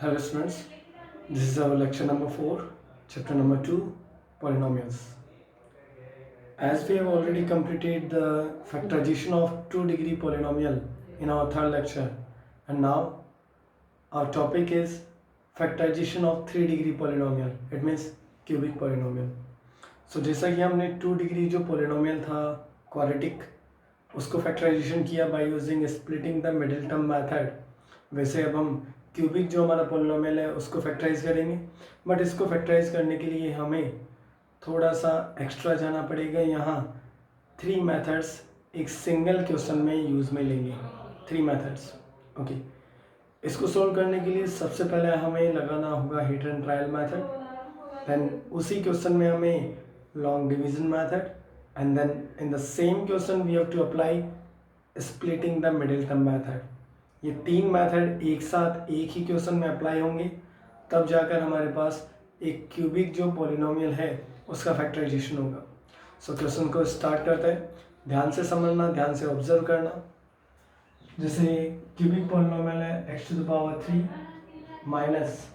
Hello students, this is our lecture number 4, chapter number 2, polynomials. As we have already completed the factorization of 2-degree polynomial in our third lecture, and now our topic is factorization of 3-degree polynomial, it means cubic polynomial. So जैसा कि हमने 2-degree जो polynomial था quadratic उसको factorization किया by using splitting the middle term method, वैसे अब हम क्यूबिक जो हमारा पोलिनोमियल है उसको फैक्टराइज करेंगे। बट इसको फैक्टराइज करने के लिए हमें थोड़ा सा एक्स्ट्रा जाना पड़ेगा। यहाँ 3 मेथड्स एक सिंगल क्वेश्चन में यूज़ में लेंगे। 3 मेथड्स ओके। इसको सोल्व करने के लिए सबसे पहले हमें लगाना होगा hit and trial method, then उसी क्वेश्चन में हमें long division method, and then in the same question we have to apply splitting the middle term method. ये 3 मेथड एक साथ एक ही क्वेश्चन में अप्लाई होंगे, तब जाकर हमारे पास एक क्यूबिक जो पॉलिनोमियल है उसका फैक्टराइजेशन होगा। सो क्वेश्चन को स्टार्ट करते हैं। ध्यान से समझना, ध्यान से ऑब्जर्व करना। जैसे क्यूबिक पॉलिनोमियल है x to the power 3 minus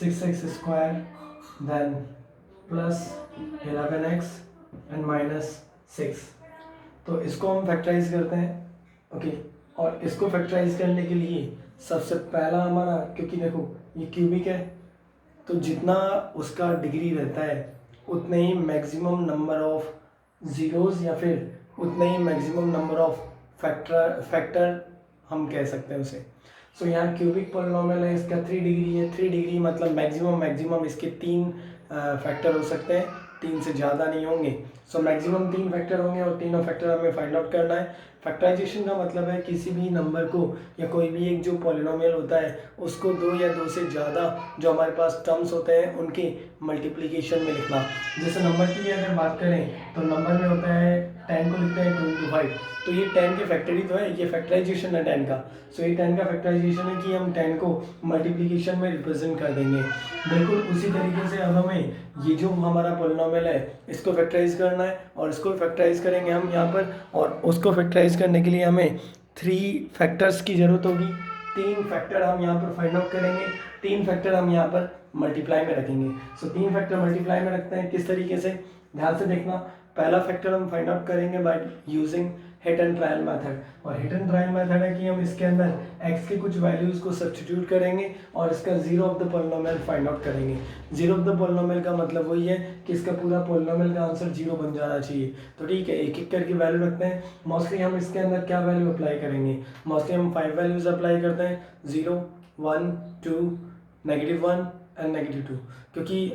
6x square then plus 11x and minus 6। तो इसको हम फैक्टराइज करते हैं ओके। और इसको फैक्टराइज करने के लिए सबसे पहला हमारा, क्योंकि देखो ये क्यूबिक है तो जितना उसका डिग्री रहता है उतने ही मैक्सिमम नंबर ऑफ ज़ीरोज़ या फिर उतने ही मैक्सिमम नंबर ऑफ फैक्टर हम कह सकते हैं उसे। सो यहाँ क्यूबिक पॉलिनोमियल है, इसका 3 डिग्री है। 3 डिग्री मतलब मैक्सिमम इसके 3 फैक्टर हो सकते हैं, 3 से ज़्यादा नहीं होंगे। सो मैक्सिमम 3 फैक्टर होंगे और तीनों फैक्टर हमें फाइंड आउट करना है। फैक्टराइजेशन का मतलब है किसी भी नंबर को या कोई भी एक जो पॉलिनोमियल होता है उसको 2 या 2 से ज़्यादा जो हमारे पास टर्म्स होते हैं उनके मल्टीप्लिकेशन में लिखना। जैसे नंबर की अगर बात करें तो नंबर में होता है 10 को लिखते हैं 2 into 5, तो ये 10 के फैक्टरी तो है, ये फैक्टराइजेशन है 10 का। सो ये 10 का फैक्टराइजेशन है कि हम 10 को मल्टीप्लिकेशन में रिप्रेजेंट कर देंगे। बिल्कुल उसी तरीके से अब हमें ये जो हमारा पॉलिनोमियल है इसको फैक्टराइज करना है और इसको फैक्टराइज करेंगे हम यहाँ पर, और उसको फैक्टराइज करने के लिए हमें 3 फैक्टर्स की ज़रूरत होगी। 3 फैक्टर हम यहाँ पर फाइंड आउट करेंगे, 3 फैक्टर हम यहाँ पर मल्टीप्लाई में रखेंगे। सो 3 फैक्टर मल्टीप्लाई में रखते हैं किस तरीके से, ध्यान से देखना। पहला फैक्टर हम फाइंड आउट करेंगे by using hit and trial method, और हिट एंड ट्रायल मेथड है कि हम इसके अंदर x के कुछ वैल्यूज़ को सब्स्टिट्यूट करेंगे और इसका zero of the polynomial find out करेंगे। जीरो ऑफ द पॉलिनोमियल का मतलब वही है कि इसका पूरा पॉलिनोमियल का आंसर 0 बन जाना चाहिए। तो ठीक है, एक एक करके वैल्यू रखते हैं। मोस्टली हम इसके अंदर क्या वैल्यू अप्लाई करेंगे, मोस्टली हम 5 वैल्यूज़ अप्लाई करते हैं, 0, 1, 2, -1 एंड -2, क्योंकि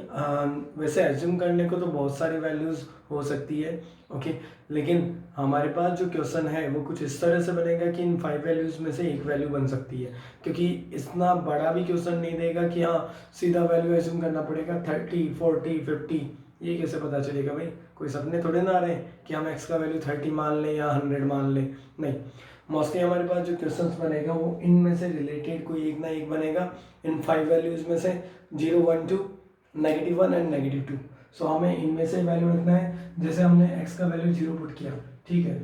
वैसे एज्यूम करने को तो बहुत सारी वैल्यूज़ हो सकती है ओके, लेकिन हमारे पास जो क्वेश्चन है वो कुछ इस तरह से बनेगा कि इन 5 वैल्यूज़ में से एक वैल्यू बन सकती है, क्योंकि इतना बड़ा भी क्वेश्चन नहीं देगा कि हाँ सीधा वैल्यू एज्यूम करना पड़ेगा 30, 40, 50। ये कैसे पता चलेगा भाई, कोई सपने थोड़े ना आ रहे हैं कि हम x का वैल्यू 30 मान लें या 100 मान लें, नहीं। मोस्टली हमारे पास जो क्वेश्चंस बनेगा वो इनमें से रिलेटेड कोई एक ना एक बनेगा, इन 5 वैल्यूज़ में से 0, 1, 2, -1 एंड -2। सो हमें इनमें से वैल्यू रखना है। जैसे हमने x का वैल्यू 0 पुट किया, ठीक है,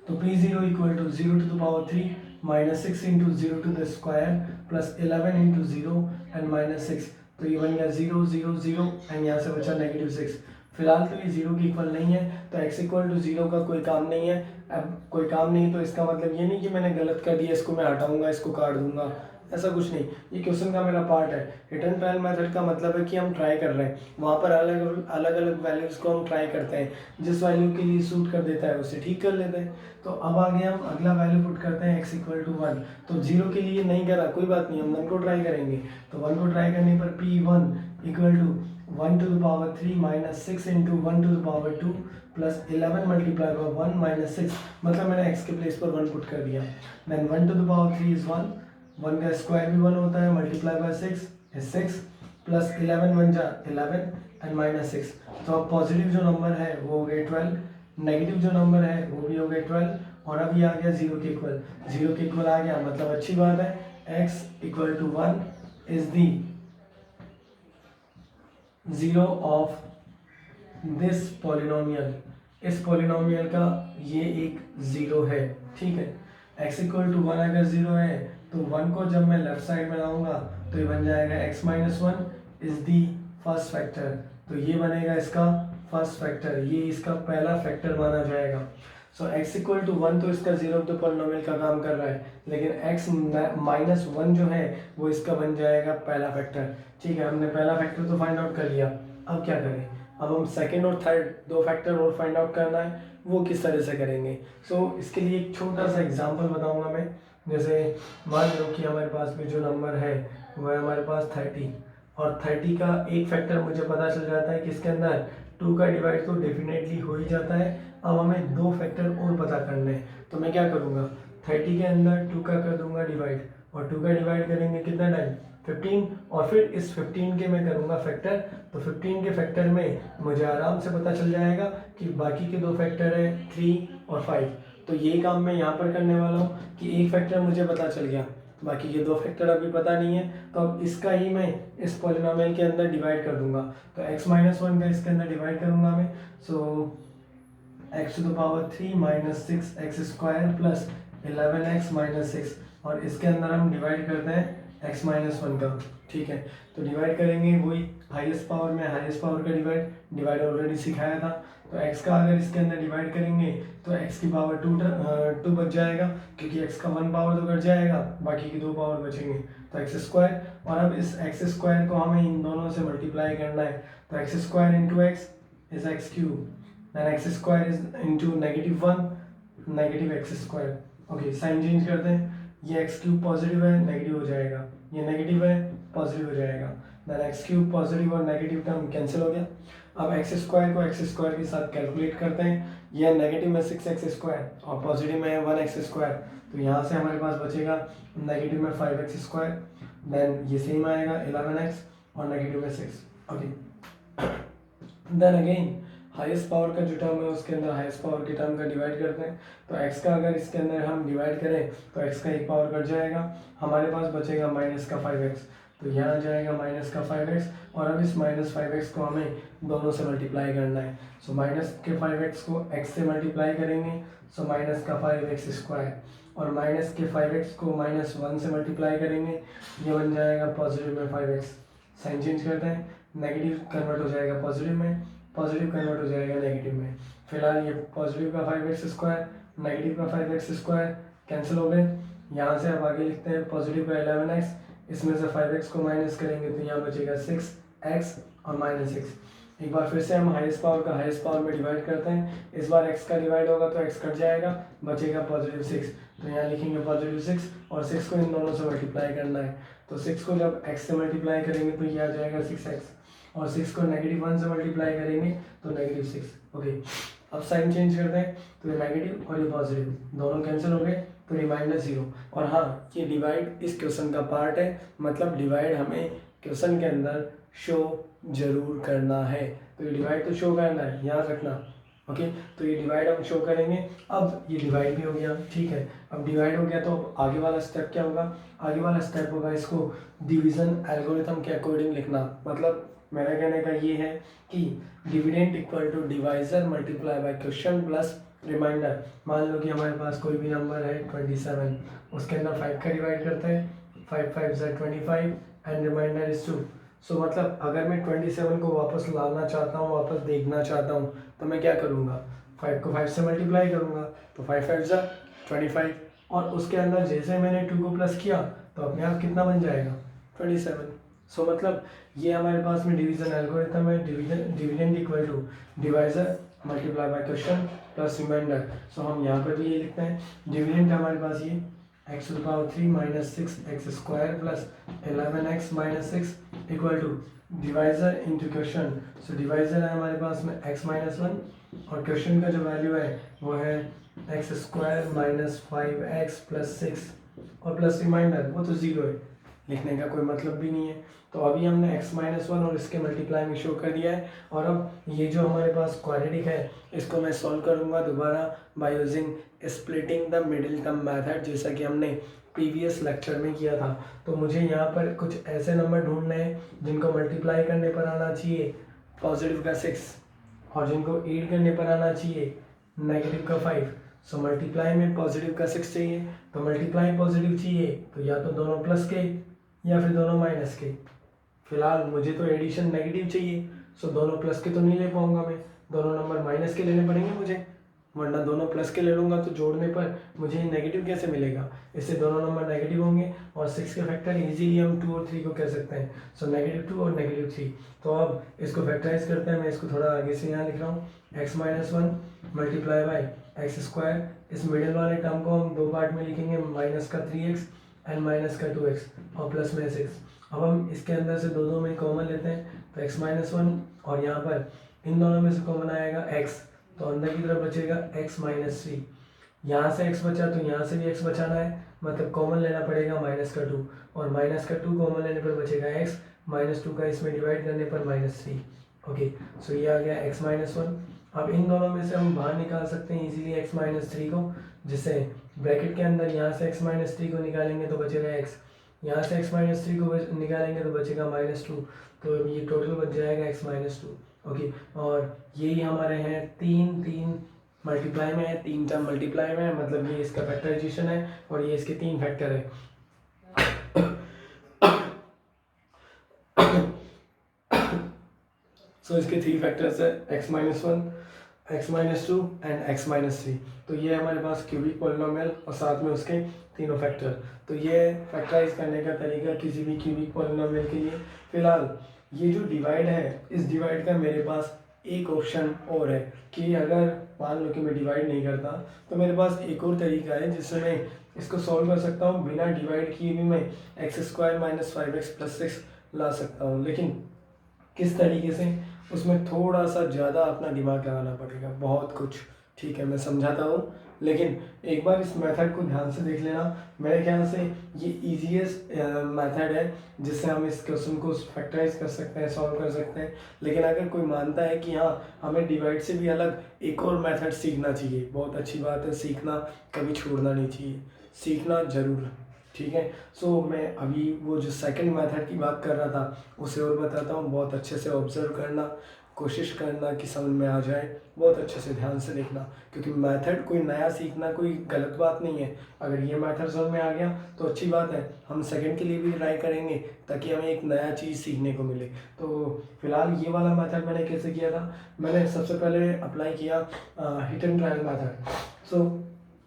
तो p0 equal to 0 to the power 3 minus 6 into 0 to the square plus 11 into 0 and minus 6। तो ये बन गया 0, 0, 0 एंड यहाँ से बचा -6। फिलहाल तो ये 0 की इक्वल नहीं है, तो x इक्वल टू 0 का कोई काम नहीं है। अब कोई काम नहीं तो इसका मतलब ये नहीं कि मैंने गलत कर दिया, इसको मैं हटाऊंगा, इसको काट दूंगा, ऐसा कुछ नहीं। ये क्वेश्चन का मेरा पार्ट है। हिट एंड ट्रायल मेथड का मतलब है कि हम ट्राई कर रहे हैं, वहाँ पर अलग अलग वैल्यूज़ को हम ट्राई करते हैं, जिस वैल्यू के लिए सूट कर देता है उसे ठीक कर लेते हैं। तो अब आगे हम अगला वैल्यू पुट करते हैं x इक्वल टू 1। तो 0 के लिए नहीं करा, कोई बात नहीं, हम 1 को ट्राई करेंगे। तो 1 को ट्राई करने पर p1 equal to 1 to the power 3 minus 6 into 1 to the power 2 plus 11 multiply by 1 minus 6, मतलब मैंने x के प्लेस पर 1 पुट कर दिया। Then 1 to the power 3 is 1, 1 का स्क्वायर भी 1 होता है, मल्टीप्लाई बाय 6 is 6 प्लस 11 बन जा 11 एंड माइनस 6। तो अब पॉजिटिव जो नंबर है वो हो गए 12, नेगेटिव जो नंबर है वो भी हो गए 12, और अब ये आ गया 0 के इक्वल। 0 के इक्वल आ गया मतलब अच्छी बात है, x equal to 1 is the zero of this polynomial. इस पॉलिनोमियल का ये एक ज़ीरो है, ठीक है। x इक्वल टू 1 अगर 0 है तो 1 को जब मैं लेफ्ट साइड में लाऊंगा तो ये बन जाएगा x minus one is the first factor, तो ये बनेगा इसका फर्स्ट फैक्टर, ये इसका पहला फैक्टर माना जाएगा। सो x इक्वल टू वन तो इसका जीरो ऑफ द पॉलिनोमियल का काम कर रहा है, लेकिन x माइनस वन जो है वो इसका बन जाएगा पहला फैक्टर। ठीक है, हमने पहला फैक्टर तो फाइंड आउट कर लिया, अब क्या करें, अब हम सेकेंड और थर्ड दो फैक्टर और फाइंड आउट करना है, वो किस तरह से करेंगे। सो इसके लिए एक छोटा सा एग्जांपल बताऊंगा मैं। जैसे मान लो कि हमारे पास में जो नंबर है वो है हमारे पास 30, और 30 का एक फैक्टर मुझे पता चल जाता है कि इसके अंदर 2 का डिवाइड तो डेफिनेटली हो ही जाता है। अब हमें दो फैक्टर और पता करने हैं, तो मैं क्या करूँगा, 30 के अंदर 2 का कर दूंगा डिवाइड, और 2 का डिवाइड करेंगे कितना टाइम, 15, और फिर इस 15 के मैं करूँगा फैक्टर, तो 15 के फैक्टर में मुझे आराम से पता चल जाएगा कि बाकी के दो फैक्टर है 3 और 5। तो ये काम मैं यहाँ पर करने वाला हूँ कि एक फैक्टर मुझे पता चल गया, बाकी के दो फैक्टर अभी पता नहीं है, तो अब इसका ही मैं इस पॉलिनोमियल के अंदर डिवाइड कर दूंगा। तो x माइनस वन का इसके अंदर डिवाइड करूंगा मैं, so x to the power 3 minus six x square plus 11x minus six, और इसके अंदर हम डिवाइड करते हैं x माइनस वन का। ठीक है, तो डिवाइड करेंगे वही हाईएस्ट पावर में हाईएस्ट पावर का डिवाइड ऑलरेडी सिखाया था। तो x का अगर इसके अंदर डिवाइड करेंगे तो x की पावर टू बच जाएगा, क्योंकि x का वन पावर तो कट जाएगा, बाकी की दो पावर बचेंगे, तो एक्स स्क्वायर। और अब इस एक्स स्क्वायर को हमें इन दोनों से मल्टीप्लाई करना है, तो x square into x is x cube, then x square is into negative one negative x square. Okay, sign change करते हैं, ये एक्स क्यूब पॉजिटिव है नेगेटिव हो जाएगा, ये नेगेटिव है पॉजिटिव हो जाएगा, देन एक्स क्यूब पॉजिटिव और नेगेटिव टर्म कैंसिल हो गया। अब एक्स स्क्वायर को एक्स स्क्वायर के साथ कैलकुलेट करते हैं, यह नेगेटिव में 6x स्क्वायर और पॉजिटिव में है 1x स्क्वायर, तो यहाँ से हमारे पास बचेगा नेगेटिव में 5x स्क्वायर, देन ये सेम आएगा 11x और नेगेटिव में 6। Okay, then again highest power का जो टर्म है उसके अंदर हाईएस्ट पावर के टर्म का डिवाइड करते हैं, तो x का अगर इसके अंदर हम डिवाइड करें तो x का एक पावर कट जाएगा, हमारे पास बचेगा माइनस का 5x, तो यहाँ आ जाएगा माइनस का 5x, और अब इस माइनस 5x को हमें दोनों से मल्टीप्लाई करना है। सो माइनस के 5x को x से मल्टीप्लाई करेंगे, सो माइनस का 5x स्क्वायर, और माइनस के 5x को माइनस वन से मल्टीप्लाई करेंगे, ये बन जाएगा पॉजिटिव में 5x। साइन चेंज करते हैं, नेगेटिव कन्वर्ट हो जाएगा पॉजिटिव में, पॉजिटिव कन्वर्ट हो जाएगा नेगेटिव में। फिलहाल ये पॉजिटिव का 5x स्क्वायर नेगेटिव का 5x स्क्वायर कैंसिल हो गए। यहाँ से अब आगे लिखते हैं पॉजिटिव का 11x, इसमें से 5x को माइनस करेंगे तो यहाँ बचेगा 6x और माइनस 6। एक बार फिर से हम हाईएस्ट पावर का हाईएस्ट पावर में डिवाइड करते हैं, इस बार x का डिवाइड होगा तो x कट जाएगा, बचेगा पॉजिटिव 6, तो यहाँ लिखेंगे पॉजिटिव 6 और 6 को इन दोनों से मल्टीप्लाई करना है, तो 6 को जब x से मल्टीप्लाई करेंगे तो ये आ जाएगा 6x, और 6 को नेगेटिव 1 से मल्टीप्लाई करेंगे तो नेगेटिव 6। ओके, अब साइन चेंज करते हैं, तो ये नेगेटिव और ये पॉजिटिव दोनों कैंसिल हो गए, तो रिमाइंडर 0। और हाँ, ये डिवाइड इस क्वेश्चन का पार्ट है, मतलब डिवाइड हमें क्वेश्चन के अंदर शो जरूर करना है, तो ये डिवाइड तो शो करना है, याद रखना। ओके, तो ये डिवाइड हम शो करेंगे। अब ये डिवाइड भी हो गया, ठीक है, अब डिवाइड हो गया तो आगे वाला स्टेप क्या होगा, आगे वाला स्टेप होगा इसको डिवीजन एल्गोरिथम के अकॉर्डिंग लिखना। मतलब मेरा कहने का ये है कि dividend equal to divisor multiply by question plus remainder. मान लो कि हमारे पास कोई भी नंबर है 27, उसके अंदर 5 का डिवाइड करते हैं, 5 5 = 25 एंड रिमाइंडर इज 2। सो मतलब अगर मैं 27 को वापस लाना चाहता हूँ, वापस देखना चाहता हूँ, तो मैं क्या करूँगा, 5 को 5 से मल्टीप्लाई करूँगा, तो 5 5 = 25, और उसके अंदर जैसे मैंने 2 को प्लस किया तो अपने आप कितना बन जाएगा, 27। सो मतलब ये हमारे पास में डिवीजन एल्गोरिथम है, dividend equal to divisor multiply by question plus reminder. So हम यहाँ पर भी ये लिखते हैं, डिविडेंड हमारे पास ये x⁻³ - 6x square plus 11x - 6 equal to divisor into question. So divisor है हमारे पास में x - 1, और क्वेश्चन का जो वैल्यू है वो है x² - 5x + 6, और प्लस रिमाइंडर वो तो 0 है, लिखने का कोई मतलब भी नहीं है। तो अभी हमने x - 1 और इसके मल्टीप्लाई में शो कर दिया है, और अब ये जो हमारे पास क्वाड्रेटिक है इसको मैं सॉल्व करूँगा दोबारा bye using splitting the middle term method, जैसा कि हमने प्रीवियस लेक्चर में किया था। तो मुझे यहाँ पर कुछ ऐसे नंबर ढूंढने हैं जिनको मल्टीप्लाई करने पर आना चाहिए पॉजिटिव का 6, और जिनको ऐड करने पर आना चाहिए नेगेटिव का 5। सो मल्टीप्लाई में पॉजिटिव का 6 चाहिए, तो मल्टीप्लाई पॉजिटिव चाहिए तो या तो दोनों प्लस के या फिर दोनों माइनस के। फिलहाल मुझे तो एडिशन नेगेटिव चाहिए, सो दोनों प्लस के तो नहीं ले पाऊंगा मैं, दोनों नंबर माइनस के लेने पड़ेंगे मुझे, वरना दोनों प्लस के ले लूँगा तो जोड़ने पर मुझे नेगेटिव कैसे मिलेगा। इससे दोनों नंबर नेगेटिव होंगे और 6 के फैक्टर इजीली हम 2 और 3 को कह सकते हैं। सो -2 और -3। तो अब इसको फैक्टराइज करते हैं। मैं इसको थोड़ा आगे से यहाँ लिख रहा हूँ, x-1 multiply by x square. इस मिडिल वाले टर्म को हम दो पार्ट में लिखेंगे, माइनस का 3x एंड माइनस का 2x और प्लस में 6। अब हम इसके अंदर से दो में कॉमन लेते हैं, तो x-1 और यहाँ पर इन दोनों में से कॉमन आएगा x, तो अंदर की तरफ बचेगा x-3। यहाँ से x बचा तो यहाँ से भी x बचाना है, मतलब कॉमन लेना पड़ेगा -2, और -2 कॉमन लेने पर बचेगा x, -2 का इसमें डिवाइड करने पर -3। ओके, सो ये आ गया x-1। अब इन दोनों में से हम बाहर निकाल सकते हैं इजीली x-3 को, जिससे ब्रैकेट के अंदर यहाँ से x-3 को निकालेंगे तो बचेगा x, यहाँ से x-3 को निकालेंगे तो बचेगा -2, तो ये टोटल बच जाएगा x-2। ओके, और यही हमारे हैं तीन मल्टीप्लाई में है, 3 टर्म मल्टीप्लाई में है, मतलब ये इसका फैक्टराइजेशन है और ये इसके 3 फैक्टर है। सो इसके 3 फैक्टर्स है, x-1, x-2 एंड x-3। तो ये हमारे पास क्यूबिक पॉलिनोमियल और साथ में उसके तीनों फैक्टर। तो ये फैक्टराइज करने का तरीका किसी भी क्यूबिक पॉलिनोमियल के लिए। फिलहाल ये जो डिवाइड है, इस डिवाइड का मेरे पास एक ऑप्शन और है कि अगर मान लो कि मैं डिवाइड नहीं करता तो मेरे पास एक और तरीका है जिससे मैं इसको सॉल्व कर सकता हूँ। बिना डिवाइड किए भी मैं x² - 5x + 6 ला सकता हूँ, लेकिन किस तरीके से, उसमें थोड़ा सा ज़्यादा अपना दिमाग लगाना पड़ेगा, बहुत कुछ। ठीक है, मैं समझाता हूँ, लेकिन एक बार इस मेथड को ध्यान से देख लेना। मेरे ख्याल से ये ईजीएस्ट मेथड है जिससे हम इस क्वेश्चन को फैक्टराइज कर सकते हैं, सॉल्व कर सकते हैं। लेकिन अगर कोई मानता है कि हाँ हमें डिवाइड से भी अलग एक और मेथड सीखना चाहिए, बहुत अच्छी बात है, सीखना कभी छोड़ना नहीं चाहिए, सीखना ज़रूर। ठीक है, सो मैं अभी वो जो सेकंड मेथड की बात कर रहा था उसे और बताता हूँ। बहुत अच्छे से ऑब्जर्व करना, कोशिश करना कि समझ में आ जाए, बहुत अच्छे से ध्यान से देखना, क्योंकि मेथड कोई नया सीखना कोई गलत बात नहीं है। अगर ये मेथड समझ में आ गया तो अच्छी बात है, हम सेकंड के लिए भी ट्राई करेंगे ताकि हमें एक नया चीज़ सीखने को मिले। तो फिलहाल ये वाला मेथड मैंने कैसे किया था, मैंने सबसे पहले अप्लाई किया hit and trial method. So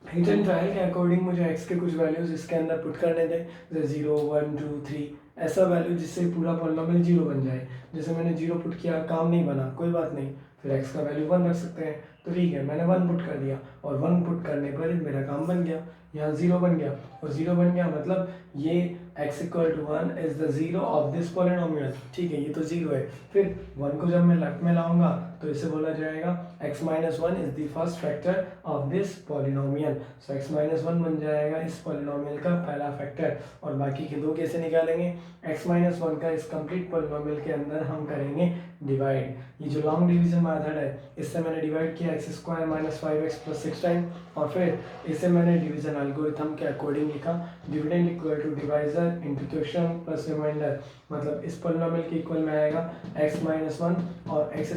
hit and trial के अकॉर्डिंग मुझे एक्स के कुछ वैल्यूज़ इसके अंदर पुट करने थे, जैसे 0, 1, 2, 3, ऐसा वैल्यू जिससे पूरा पॉलिनोमियल 0 बन जाए। जैसे मैंने 0 पुट किया, काम नहीं बना, कोई बात नहीं, फिर x का वैल्यू 1 रख सकते हैं। तो ठीक है, मैंने 1 पुट कर दिया और 1 पुट करने पर मेरा काम बन गया, यहाँ 0 बन गया, और 0 बन गया मतलब ये x = 1 is the 0 of this polynomial. ठीक है, ये तो 0 है। फिर 1 को जब मैं लेफ्ट में लाऊंगा तो इसे बोला जाएगा x-1 is the first factor of this polynomial. So x-1 बन जाएगा इस पॉलिनोमियल का पहला फैक्टर, और बाकी के दो कैसे निकालेंगे, x-1 का इस कंप्लीट पॉलिनोमियल के अंदर हम करेंगे डिवाइड। ये जो लॉन्ग डिवीजन मेथड है, इससे मैंने डिवाइड किया x² - 5x + 6 टाइम, और फिर इसे मैंने डिवीजन एल्गोरिथम के अकॉर्डिंग लिखा, dividend equal to divisor into quotient plus remainder. मतलब इस पॉलिनोमियल के इक्वल में आएगा x-1 और x²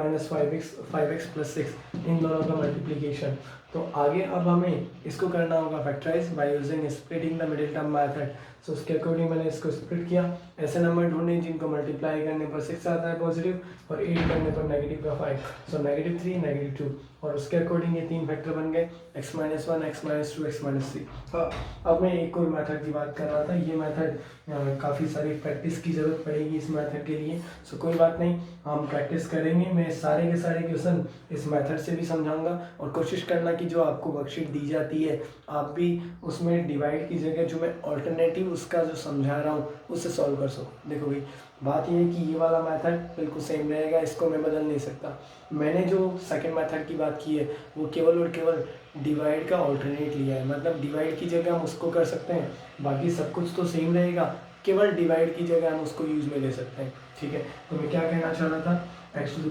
- 5x + 6, इन दोनों का मल्टीप्लिकेशन। तो आगे अब हमें इसको करना होगा factorise by using splitting the middle term method. So उसके अकॉर्डिंग मैंने इसको स्प्लिट किया। ऐसे नंबर ढूंढने जिनको मल्टीप्लाई करने पर 6 आता है पॉजिटिव और 8 करने पर नेगेटिव का 5। सो -3, -2, और उसके अकॉर्डिंग ये 3 फैक्टर बन गए, x-1, x-2, x-3। हाँ, अब मैं एक और मेथड की बात कर रहा था। ये मेथड काफ़ी सारी प्रैक्टिस की ज़रूरत पड़ेगी इस मेथड के लिए। सो कोई बात नहीं, हम प्रैक्टिस करेंगे। मैं सारे के सारे क्वेश्चन इस मेथड से भी समझाऊंगा, और कोशिश करना कि जो आपको वर्कशीट दी जाती है आप भी उसमें डिवाइड की जगह जो मैं ऑल्टरनेटिव उसका जो समझा रहा हूँ उससे सॉल्व कर सको। देखो भाई, बात ये है कि ये वाला मेथड बिल्कुल सेम रहेगा, इसको मैं बदल नहीं सकता। मैंने जो सेकंड मेथड की बात की है वो केवल और केवल डिवाइड का ऑल्टरनेट लिया है, मतलब डिवाइड की जगह हम उसको कर सकते हैं, बाकी सब कुछ तो सेम रहेगा, केवल डिवाइड की जगह हम उसको यूज में ले सकते हैं। ठीक है, तो मैं क्या कहना चाह रहा था, x³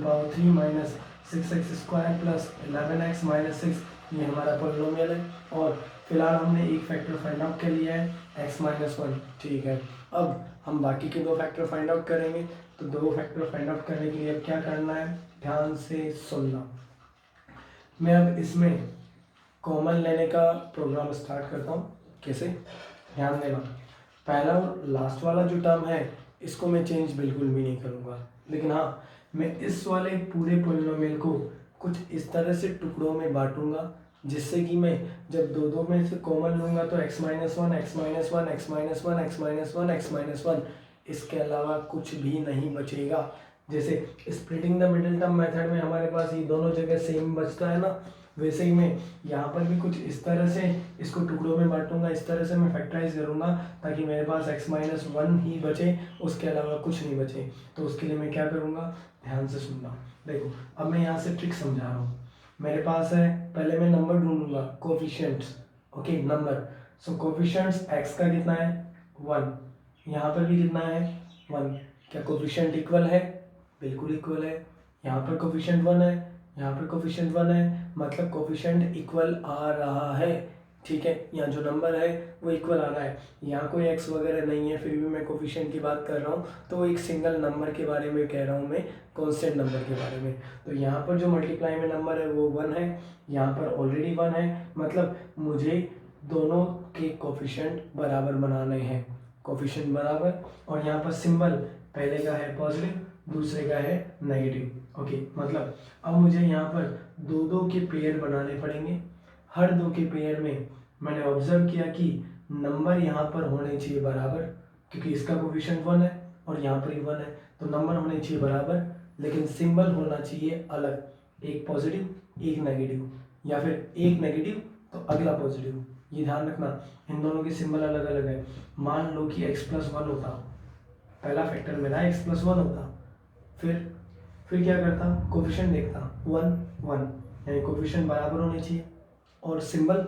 - 6x² + 11x - 6, ये हमारा पॉलिनोमियल है, और फिलहाल हमने एक फैक्टर फाइंड आउट कर लिया है, x-1। ठीक है, अब हम बाकी के दो फैक्टर फाइंड आउट करेंगे। तो दो फैक्टर फाइंड आउट करने के लिए अब क्या करना है, ध्यान से सुनना। मैं अब इसमें कॉमन लेने का प्रोग्राम स्टार्ट करता हूँ। कैसे, ध्यान देना, पहला और लास्ट वाला जो टर्म है इसको मैं चेंज बिल्कुल भी नहीं करूँगा, लेकिन हाँ मैं इस वाले पूरे पोलिनोमियल को कुछ इस तरह से टुकड़ों में बांटूंगा जिससे कि मैं जब दो दो में से कॉमन लूँगा तो x minus one, x minus one, x minus one, x minus one, x minus one, इसके अलावा कुछ भी नहीं बचेगा। जैसे splitting the middle term method में हमारे पास ये दोनों जगह सेम बचता है ना, वैसे ही मैं यहाँ पर भी कुछ इस तरह से इसको टुकड़ों में बांटूंगा, इस तरह से मैं फैक्टराइज करूँगा ताकि मेरे पास x माइनस वन ही बचे, उसके अलावा कुछ नहीं बचे। तो उसके लिए मैं क्या करूँगा, ध्यान से सुनना। देखो अब मैं यहाँ से ट्रिक समझा रहा हूँ। मेरे पास है, पहले मैं नंबर ढूंढूंगा, कोफिशिएंट्स, ओके नंबर। सो कोफिशिएंट्स x का कितना है 1, यहाँ पर भी कितना है 1। क्या कोफिशिएंट इक्वल है, बिल्कुल इक्वल है। यहाँ पर कोफिशिएंट 1 है, यहाँ पर कोफिशिएंट 1 है, मतलब कोफिशिएंट इक्वल आ रहा है, ठीक है। यहाँ जो नंबर है वो इक्वल आ रहा है, यहाँ कोई x वगैरह नहीं है, फिर भी मैं कोफिशिएंट की बात कर रहा हूँ तो एक सिंगल नंबर के बारे में कह रहा हूँ मैं, कांस्टेंट नंबर के बारे में। तो यहाँ पर जो मल्टीप्लाई में नंबर है वो 1 है, यहाँ पर ऑलरेडी 1 है, मतलब मुझे दोनों के कोफिशिएंट बराबर बनाने हैं, कोफिशिएंट बराबर। और यहाँ पर सिंबल पहले का है पॉजिटिव, दूसरे का है नेगेटिव, ओके। मतलब अब मुझे यहाँ पर दो दो के पेयर बनाने पड़ेंगे। हर दो के पेयर में मैंने ऑब्जर्व किया कि नंबर यहाँ पर होने चाहिए बराबर, क्योंकि इसका कोफिशिएंट 1 है और यहाँ पर ही 1 है, तो नंबर होने चाहिए बराबर, लेकिन सिंबल होना चाहिए अलग, एक पॉजिटिव एक नेगेटिव, या फिर एक नेगेटिव तो अगला पॉजिटिव। ये ध्यान रखना, इन दोनों के सिंबल अलग अलग है। मान लो कि x प्लस 1 होता, पहला फैक्टर मेरा x प्लस 1 होता, फिर क्या करता, कोफिशिएंट देखता 1 1, यानी कोफिशिएंट बराबर होने चाहिए, और सिंबल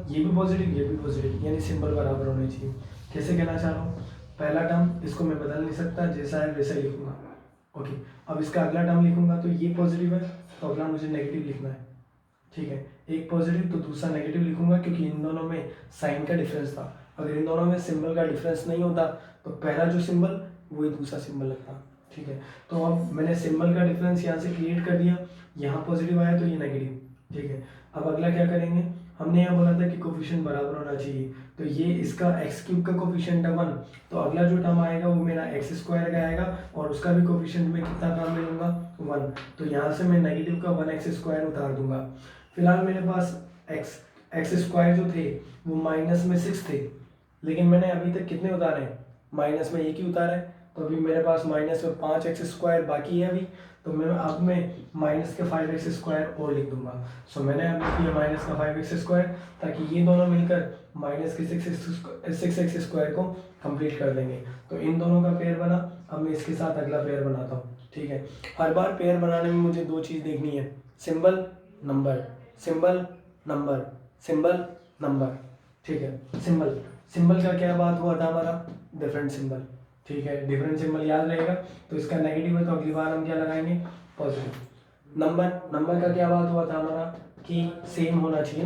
ये भी पॉजिटिव ये भी पॉजिटिव, यानी सिंबल बराबर होने चाहिए। कैसे कहना चाह रहा हूँ, पहला टर्म इसको मैं बदल नहीं सकता, जैसा है वैसा ही लिखूंगा, ओके। अब इसका अगला टर्म लिखूंगा तो ये पॉजिटिव है तो अगला मुझे नेगेटिव लिखना है, ठीक है। एक पॉजिटिव तो दूसरा नेगेटिव लिखूंगा, क्योंकि इन दोनों में साइन का डिफरेंस था। अगर इन दोनों में सिंबल का डिफरेंस नहीं होता तो पहला जो सिंबल वही दूसरा सिंबल लगता, ठीक है। तो अब मैंने सिंबल का डिफरेंस यहाँ से क्रिएट कर दिया, यहाँ पॉजिटिव आया तो ये नेगेटिव, ठीक है। अब अगला क्या करेंगे, हमने यहाँ बोला था कि कोफिशिएंट बराबर होना चाहिए, तो ये इसका एक्स क्यूब का कोफिशिएंट है 1, तो अगला जो टर्म आएगा वो मेरा एक्स स्क्वायर का आएगा, और उसका भी कोफिशिएंट में कितना टर्म ले लूँगा 1, तो यहाँ से मैं नेगेटिव का 1 एक्स स्क्वायर उतार दूंगा। फिलहाल मेरे पास एक्स स्क्वायर जो थे वो माइनस में 6 थे, लेकिन मैंने अभी तक कितने उतारे, माइनस में एक ही उतारा है, तो अभी मेरे पास माइनस में 5 एक्स स्क्वायर बाकी है अभी, तो मैं माइनस के 5 एक्स स्क्वायर और लिख दूंगा। सो मैंने अब लिख दिया माइनस का 5 एक्स स्क्वायर, ताकि ये दोनों मिलकर माइनस के 6 एक्स स्क्वायर को कंप्लीट कर देंगे। तो इन दोनों का पेयर बना, अब मैं इसके साथ अगला पेयर बनाता हूँ, ठीक है। हर बार पेयर बनाने में मुझे दो चीज़ देखनी है, symbol number, symbol number, symbol number, ठीक है। सिंबल का क्या बात हुआ था हमारा, डिफरेंट सिंबल, ठीक है। डिफरेंट सिंबल याद रहेगा, तो इसका नेगेटिव है तो अगली बार हम क्या लगाएंगे, पॉजिटिव। नंबर का क्या बात हुआ था हमारा कि सेम होना चाहिए,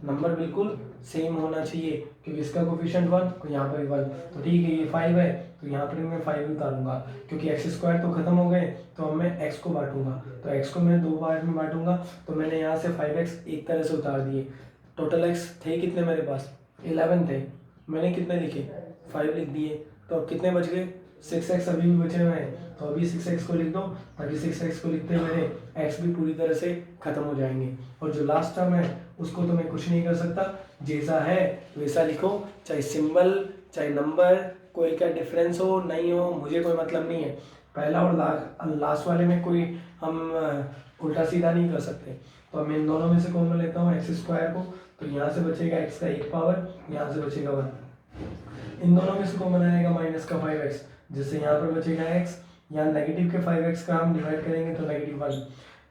नंबर बिल्कुल सेम होना चाहिए, क्योंकि इसका कोफिशिएंट 1 तो यहाँ पर 1, तो ठीक है। ये 5 है तो यहाँ पर मैं 5 उतारूंगा, क्योंकि एक्स स्क्वायर तो खत्म हो गए, तो अब मैं एक्स को बांटूंगा, तो एक्स को मैं दो पार्ट में बांटूंगा, तो मैंने यहाँ से 5x एक तरह से उतार दिए। टोटल एक्स थे कितने मेरे पास, 11 थे, मैंने कितने लिखे 5 लिख दिए, तो अब कितने बच गए 6x अभी भी बचे हुए हैं, तो अभी 6x को लिख दो, ताकि 6x को लिखते मेरे x भी पूरी तरह से खत्म हो जाएंगे। और जो लास्ट टर्म है उसको तो मैं कुछ नहीं कर सकता, जैसा है वैसा लिखो, चाहे सिंबल चाहे नंबर, कोई का डिफरेंस हो नहीं हो मुझे कोई मतलब नहीं है। पहला और लास्ट वाले में कोई हम उल्टा सीधा नहीं कर सकते, तो मैं इन दोनों में से कॉमन लेता हूँ एक्स स्क्वायर को, तो यहाँ से बचेगा एक्स का एक पावर, यहाँ से बचेगा 1, इन दोनों में से कॉमन आएगा माइनस का 5x, जिससे यहाँ पर बचेगा x, यहाँ नेगेटिव के 5x का हम डिवाइड करेंगे तो नेगेटिव 1,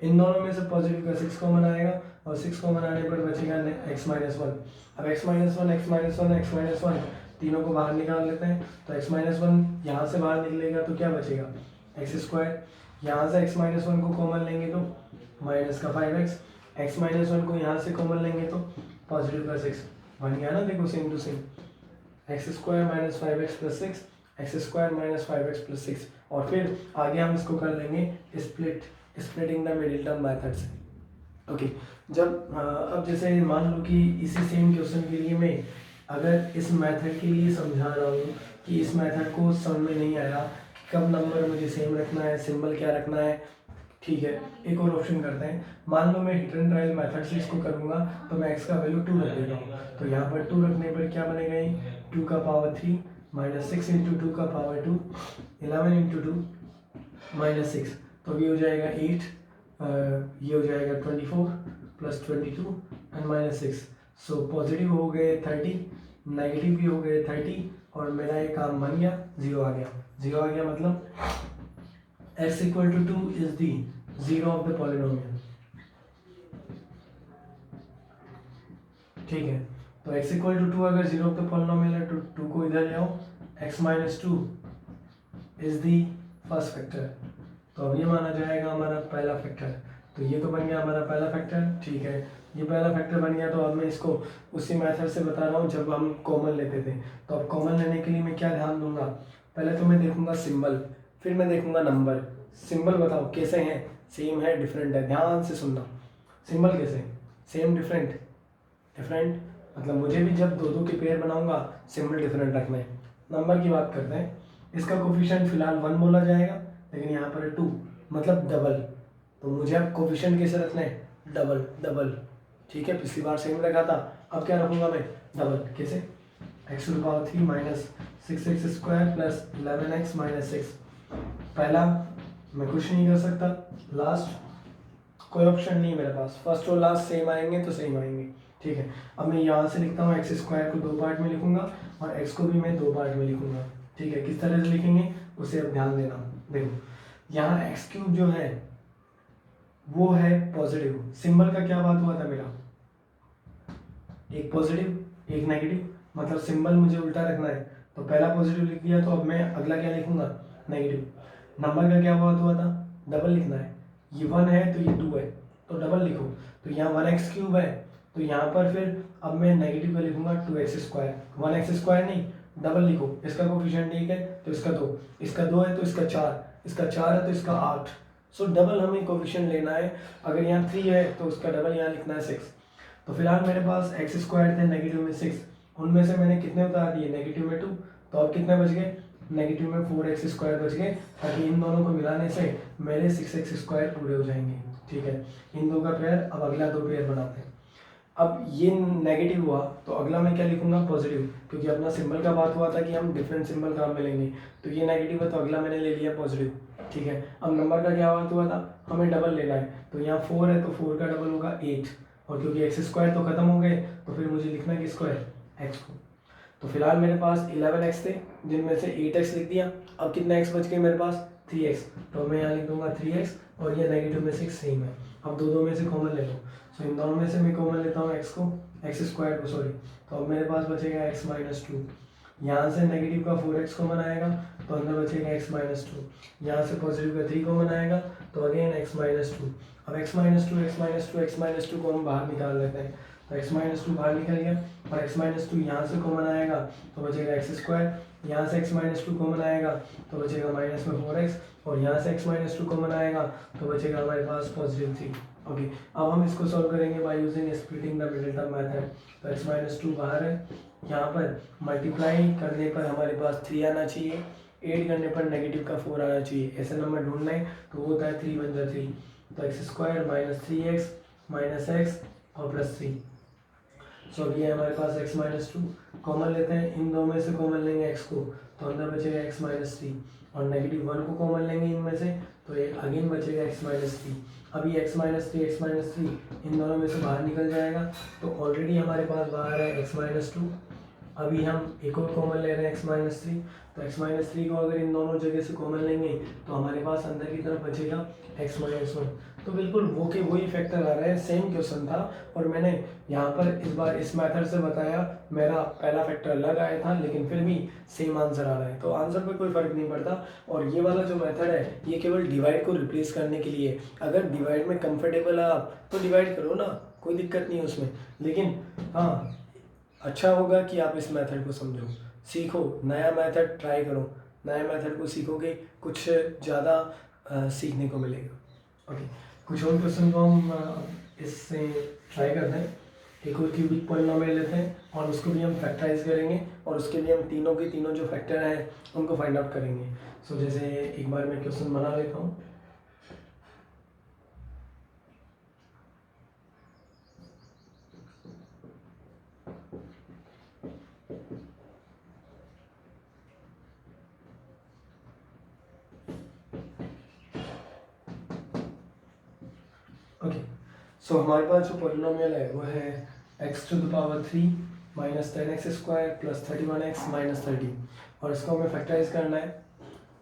इन दोनों में से पॉजिटिव का 6 कॉमन आएगा, और 6 कॉमन आने पर बचेगा x माइनस 1। अब x minus 1 x minus 1 x minus 1 तीनों को बाहर निकाल लेते हैं, तो x माइनस 1 यहाँ से बाहर निकलेगा तो क्या बचेगा एक्स स्क्वायर, यहाँ से x माइनस 1 को कॉमन लेंगे तो माइनस का 5x, x माइनस 1 को यहाँ से कॉमन लेंगे तो पॉजिटिव का 6 बन गया ना, देखो same to same, x square minus 5x plus 6, x square minus 5x plus 6, और फिर आगे हम इसको कर लेंगे splitting the middle term method से, ओके जब अब जैसे मान लो कि इसी सेम क्वेश्चन के लिए मैं अगर इस मेथड के लिए समझा रहा हूँ कि इस मेथड को समझ में नहीं आया कि कब नंबर मुझे सेम रखना है, सिंबल क्या रखना है, ठीक है एक और ऑप्शन करते हैं। मान लो मैं हिट एंड ट्रायल मेथड से इसको करूँगा तो मैं x का वैल्यू 2 रख देता हूँ, तो यहाँ पर 2 रखने पर क्या बनेगा ये 2 का पावर 3 माइनस 6 इंटू 2 का पावर 2 11 इंटू 2 माइनस 6, तो ये हो जाएगा 8, ये हो जाएगा 24 plus 22 and minus 6। So positive हो गए 30, नेगेटिव भी हो गए 30 और मेरा ये काम बन गया, 0 आ गया। 0 आ गया मतलब x equal to 2 is the zero of the polynomial, ठीक है। तो x इक्वल टू 2 अगर जीरो ऑफ द पॉलिनोमियल है तो 2 को इधर ले आओ, x minus 2 is the first factor, तो अब ये माना जाएगा हमारा पहला फैक्टर। तो ये तो बन गया हमारा पहला फैक्टर, ठीक है। ये पहला फैक्टर बन गया, तो अब मैं इसको उसी मेथड से बता रहा हूँ जब हम कॉमन लेते थे। तो अब कॉमन लेने के लिए मैं क्या ध्यान दूंगा, पहले तो मैं देखूंगा सिंबल, फिर मैं देखूंगा नंबर। सिंबल बताओ कैसे हैं, सेम है डिफरेंट है, ध्यान से सुनना। सिंबल कैसे, सेम डिफरेंट, डिफरेंट मतलब मुझे भी जब दो दो के पेयर बनाऊंगा सिंबल डिफरेंट रखना है। नंबर की बात करते हैं, इसका कोफिशिएंट फिलहाल 1 बोला जाएगा, लेकिन यहाँ पर 2 मतलब डबल, तो मुझे अब कोफिशिएंट कैसे रखना है, डबल डबल, ठीक है। पिछली बार सेम रखा था, अब क्या रखूँगा मैं, डबल। कैसे, x to the power 3 minus 6x square plus 11x minus 6। पहला मैं कुछ नहीं कर सकता, लास्ट कोई ऑप्शन नहीं है मेरे पास, फर्स्ट और लास्ट सेम आएंगे तो सेम आएंगे, ठीक है। अब मैं यहाँ से लिखता हूँ एक्स स्क्वायर को 2 पार्ट में लिखूंगा और एक्स को भी मैं 2 पार्ट में लिखूंगा, ठीक है। किस तरह से लिखेंगे उसे अब ध्यान देना। देखो यहाँ एक्स क्यूब जो है वो है पॉजिटिव, सिंबल का क्या बात हुआ था मेरा, एक पॉजिटिव एक नेगेटिव, मतलब सिंबल मुझे उल्टा रखना है, तो पहला पॉजिटिव लिख दिया, तो अब मैं अगला क्या लिखूंगा, नेगेटिव। नंबर का क्या बात हुआ था, डबल लिखना है, ये 1 है तो ये 2 है, तो डबल लिखो। तो यहाँ 1x क्यूब है, तो यहाँ पर फिर अब मैं नेगेटिव का लिखूंगा 2x स्क्वायर, 1x स्क्वायर नहीं, डबल लिखो। इसका कोफिशिएंट 1 है तो इसका 2, इसका 2 है तो इसका 4, इसका 4 है तो इसका 8। सो डबल हमें कोफिशिएंट लेना है, अगर यहाँ 3 है तो उसका डबल यहाँ लिखना है 6। तो फिलहाल मेरे पास एक्स स्क्वायर थे नेगेटिव में 6, उनमें से मैंने कितने उतार दिए, नेगेटिव में 2, तो अब कितने बच गए, नेगेटिव में 4x स्क्वायर बच गए, ताकि इन दोनों को मिलाने से मेरे 6x स्क्वायर पूरे हो जाएंगे, ठीक है। इन दो का पेयर, अब अगला 2 पेयर बनाते हैं। अब ये नेगेटिव हुआ तो अगला मैं क्या लिखूंगा, पॉजिटिव, क्योंकि अपना सिंबल का बात हुआ था कि हम डिफरेंट सिंबल काम में लेंगे, तो ये नेगेटिव है तो अगला मैंने ले लिया पॉजिटिव, ठीक है। अब नंबर का क्या बात हुआ था, हमें डबल लेना है, तो यहाँ 4 है तो 4 का डबल होगा 8, और क्योंकि एक्स स्क्वायर तो खत्म हो गए तो फिर मुझे लिखना है किसको है, एक्स को। तो फिलहाल मेरे पास 11x थे जिनमें से 8x लिख दिया, अब कितना x बच गए मेरे पास, 3x, तो मैं यहाँ लिख दूंगा 3x, और ये नेगेटिव में 6 सेम है। अब दो में से कॉमन ले लो, सो इन दोनों में से मैं कॉमन लेता हूँ x को, एक्स स्क्वायर को सॉरी, तो अब मेरे पास बचेगा x माइनस 2, यहाँ से नेगेटिव का 4x कॉमन आएगा तो अंदर बचेगा x माइनस 2, यहाँ से पॉजिटिव का 3 कॉमन आएगा तो अगेन x माइनस 2। अब x minus 2 x minus 2 x minus 2 को हम बाहर निकाल लेते हैं, तो x माइनस 2 बाहर निकल गया, और x माइनस 2 यहाँ से कॉमन आएगा तो बचेगा एक्स स्क्वायर, यहाँ से x माइनस 2 कॉमन आएगा तो बचेगा माइनस में 4x, और यहाँ से x माइनस 2 कॉमन आएगा तो बचेगा हमारे पास पॉजिटिव 3। ओके, अब हम इसको सॉल्व करेंगे bye using splitting the middle term method. तो x माइनस 2 बाहर है, यहाँ पर मल्टीप्लाई करने पर हमारे पास 3 आना चाहिए, ऐड करने पर नेगेटिव का 4 आना चाहिए, ऐसा नंबर ढूंढना है तो वो होता है 3 × 3, तो x square minus 3x minus x और प्लस 3। सो अब ये हमारे पास x माइनस 2 कॉमन लेते हैं, इन दो में से कॉमन लेंगे x को तो अंदर बचेगा x माइनस 3, और नेगेटिव 1 को कॉमन लेंगे इनमें से तो ये अगेन बचेगा x माइनस 3। अभी x माइनस 3 x माइनस 3 इन दोनों में से बाहर निकल जाएगा, तो ऑलरेडी हमारे पास बाहर है x माइनस 2, अभी हम एक और कॉमन ले रहे हैं x माइनस 3, तो x माइनस 3 को अगर इन दोनों जगह से कॉमन लेंगे तो हमारे पास अंदर की तरफ बचेगा x माइनस 1। तो बिल्कुल वो के वही फैक्टर आ रहे हैं, सेम क्वेश्चन था, और मैंने यहाँ पर इस बार इस मेथड से बताया, मेरा पहला फैक्टर अलग आया था लेकिन फिर भी सेम आंसर आ रहा है, तो आंसर पे कोई फर्क नहीं पड़ता। और ये वाला जो मेथड है ये केवल डिवाइड को रिप्लेस करने के लिए, अगर डिवाइड में कंफर्टेबल है आप तो डिवाइड करो ना, कोई दिक्कत नहीं है उसमें, लेकिन हाँ अच्छा होगा कि आप इस मेथड को समझो, सीखो, नया मेथड ट्राई करो, नए मेथड को सीखोगे कुछ ज़्यादा सीखने को मिलेगा। ओके, कुछ और क्वेश्चन को हम इससे ट्राई करते हैं, एक और क्यूबिक पॉलिनोमियल लेते हैं और उसको भी हम फैक्टराइज करेंगे और उसके लिए हम तीनों के तीनों जो फैक्टर हैं उनको फाइंड आउट करेंगे। सो जैसे एक बार मैं क्वेश्चन बना लेता हूँ। ओके, सो हमारे पास जो पॉलिनोमियल है वो है x to the power 3 minus 10x square plus 31x minus 30 और इसको हमें फैक्टराइज करना है,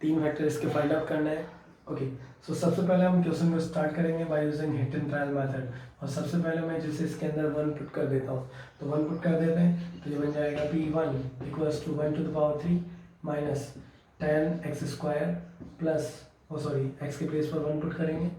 तीन फैक्टर इसके फाइंड आउट करना है। ओके, सो सबसे पहले हम क्वेश्चन को स्टार्ट करेंगे by using hit and trial method और सबसे पहले मैं जैसे इसके अंदर 1 पुट कर देता हूँ, तो 1 पुट कर देते हैं तो ये बन जाएगा p1 equals to 1 to the power 3 minus 10x square plus x के प्लेस पर 1 पुट करेंगे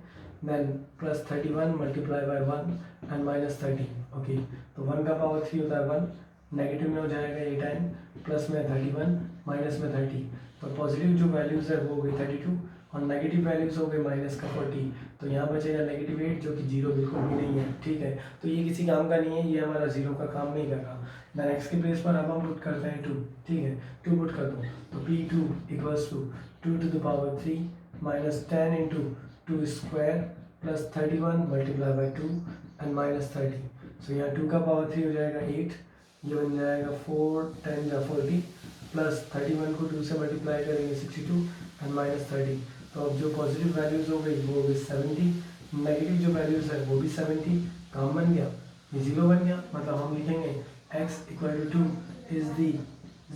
then plus 31 multiply by 1 and minus 30। Okay, तो 1 का पावर 3 होता है 1, नेगेटिव में हो जाएगा ये 10, प्लस में 31, माइनस में 30, तो पॉजिटिव जो वैल्यूज़ है वो हो गई 32 और नेगेटिव वैल्यूज़ हो गई माइनस का 40, तो यहाँ बचेगा नेगेटिव 8 जो कि जीरो बिल्कुल भी नहीं है। ठीक है, तो ये किसी काम का नहीं है, ये हमारा जीरो का काम नहीं कर रहा। देन एक्स के प्लेस पर अब हम पुट करते हैं 2। ठीक है, 2 पुट कर दो तो p2 equals to 2 to the power 3 minus 10 into 2 square plus 31 multiply by 2 and minus 30। So यहाँ 2 का पावर 3 हो जाएगा 8, ये बन जाएगा 4 10 या 40 प्लस 31 को 2 से मल्टीप्लाई करेंगे 62 एंड माइनस 30। तो अब जो पॉजिटिव वैल्यूज़ हो गई वो हो गई 70, नेगेटिव जो वैल्यूज़ है वो भी 70, काम बन गया, ये जीरो बन गया। मतलब हम लिखेंगे x equal to 2 is the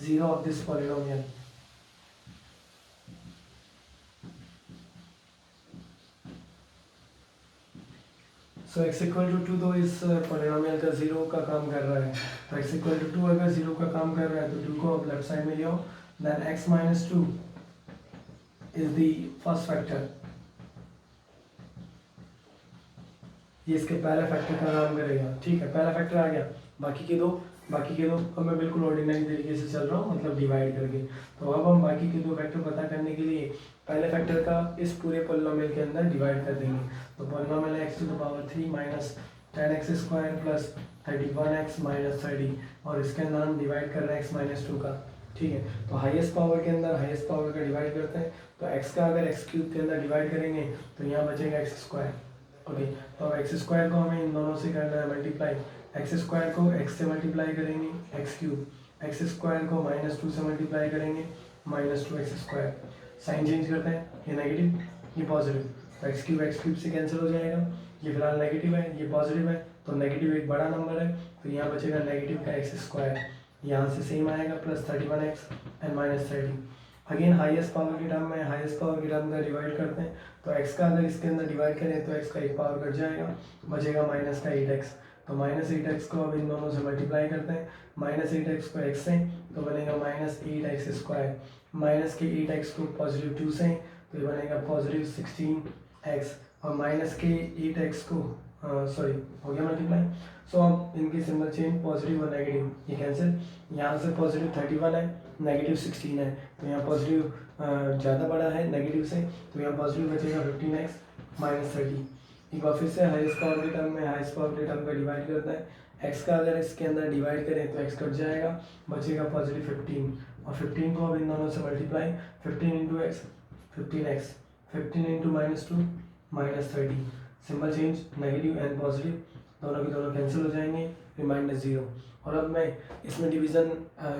zero of this polynomial. So x equal to 2 तो इस पॉलिनोमियल का जीरो का काम कर रहा है, तो x इक्वल टू 2 अगर जीरो का काम कर रहा है तो 2 को आप लेफ्ट साइड में ले आओ, then x minus 2 is the first factor, ये इसके पहले फैक्टर का काम करेगा। ठीक है, पहला फैक्टर आ गया, बाकी के दो अब मैं बिल्कुल ऑर्डिनरी तरीके से चल रहा हूँ, मतलब डिवाइड करके। तो अब हम बाकी के दो फैक्टर पता करने के लिए पहले फैक्टर का इस पूरे पॉलिनोमियल के अंदर डिवाइड कर देंगे। तो पॉलिनोमियल है x to the power 3 minus 10x square plus 31x minus 30 और इसके अंदर हम डिवाइड कर रहे हैं x माइनस 2 का। ठीक है, तो हाईएस्ट पावर के अंदर हाईएस्ट पावर का डिवाइड करते हैं, तो x का अगर x क्यूब के अंदर डिवाइड करेंगे तो यहाँ बचेगा x स्क्वायर। ओके, तो अब एक्स स्क्वायर को हमें इन दोनों से करना है मल्टीप्लाई, एक्स स्क्वायर को एक्स से मल्टीप्लाई करेंगे एक्स क्यूब, एक्स स्क्वायर को माइनस 2 से मल्टीप्लाई करेंगे minus 2x square, sign change करते हैं, ये नेगेटिव ये पॉजिटिव, तो एक्स क्यूब से कैंसिल हो जाएगा, ये फिलहाल नेगेटिव है ये पॉजिटिव है, तो नेगेटिव एक बड़ा नंबर है तो यहाँ बचेगा नेगेटिव का एक्स स्क्वायर, यहाँ से सेम आएगा plus 31x and minus 30। Again highest power के टर्म में हाईएस्ट पावर के टर्म का डिवाइड करते हैं, तो x का अगर इसके अंदर डिवाइड करें तो x का एक पावर कट जाएगा, बचेगा माइनस का 8x, तो माइनस 8x को अब इन दोनों से मल्टीप्लाई करते हैं, माइनस 8x को x से तो बनेगा माइनस 8x स्क्वायर, माइनस के 8x को पॉजिटिव 2 से तो ये बनेगा पॉजिटिव 16x और माइनस के 8x को हो गया मल्टीप्लाई। सो अब इनकी सिंबल चेंज पॉजिटिव और नेगेटिव ये कैंसिल, यहाँ से पॉजिटिव 31 है नेगेटिव 16 है, तो यहाँ पॉजिटिव ज़्यादा बड़ा है नेगेटिव से, तो यहाँ पॉजिटिव बचेगा 15x माइनस 30। एक बार फिर से हाईएस्ट पावर के टर्म में हाईएस्ट पावर के टर्म का डिवाइड करता है, x का अगर इसके अंदर डिवाइड करें तो x कट जाएगा, बचेगा पॉजिटिव 15 और 15 को अब इन दोनों से multiply 15 into x 15x 15 into minus 2 minus 30, symbol change negative and positive दोनों के दोनों कैंसिल हो जाएंगे, रिमाइंडर 0। और अब मैं इसमें डिवीज़न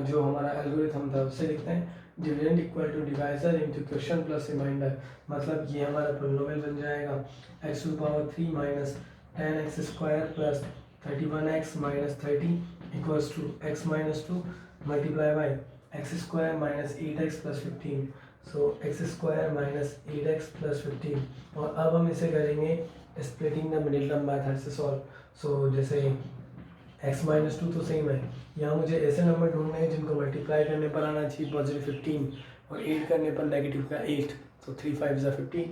जो हमारा एल्गोरिथम था उससे लिखते हैं, dividend equal to divisor into question plus remainder, मतलब ये हमारा पॉलिनोमियल बन जाएगा x to power 3 minus 10x square plus 31x minus 30 equals to x minus 2 multiply by x square minus 8x plus 15, so x square minus 8x plus 15। और अब हम इसे करेंगे splitting the middle term method से solve. So जैसे x minus 2 तो same है, यहाँ मुझे ऐसे नंबर ढूंढने हैं जिनको मल्टीप्लाई करने पर आना चाहिए पॉजिटिव 15 और 8 करने पर नेगेटिव का 8, तो 3 5 15,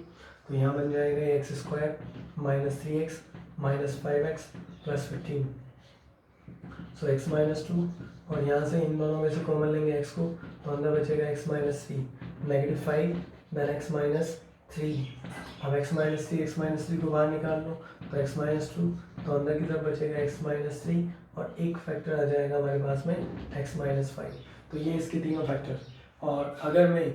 तो यहाँ बन जाएगा x square minus 3x minus 5x plus 15, सो x माइनस 2 और यहाँ से इन दोनों में से कॉमन लेंगे x को, तो अंदर बचेगा x minus 3 negative 5 then x minus 3, अब x माइनस 3 को बाहर निकाल लो तो x माइनस टू, तो अंदर की तरफ बचेगा x माइनस थ्री और एक फैक्टर आ जाएगा हमारे पास में x माइनस फाइव। तो ये इसके तीनों फैक्टर। और अगर मैं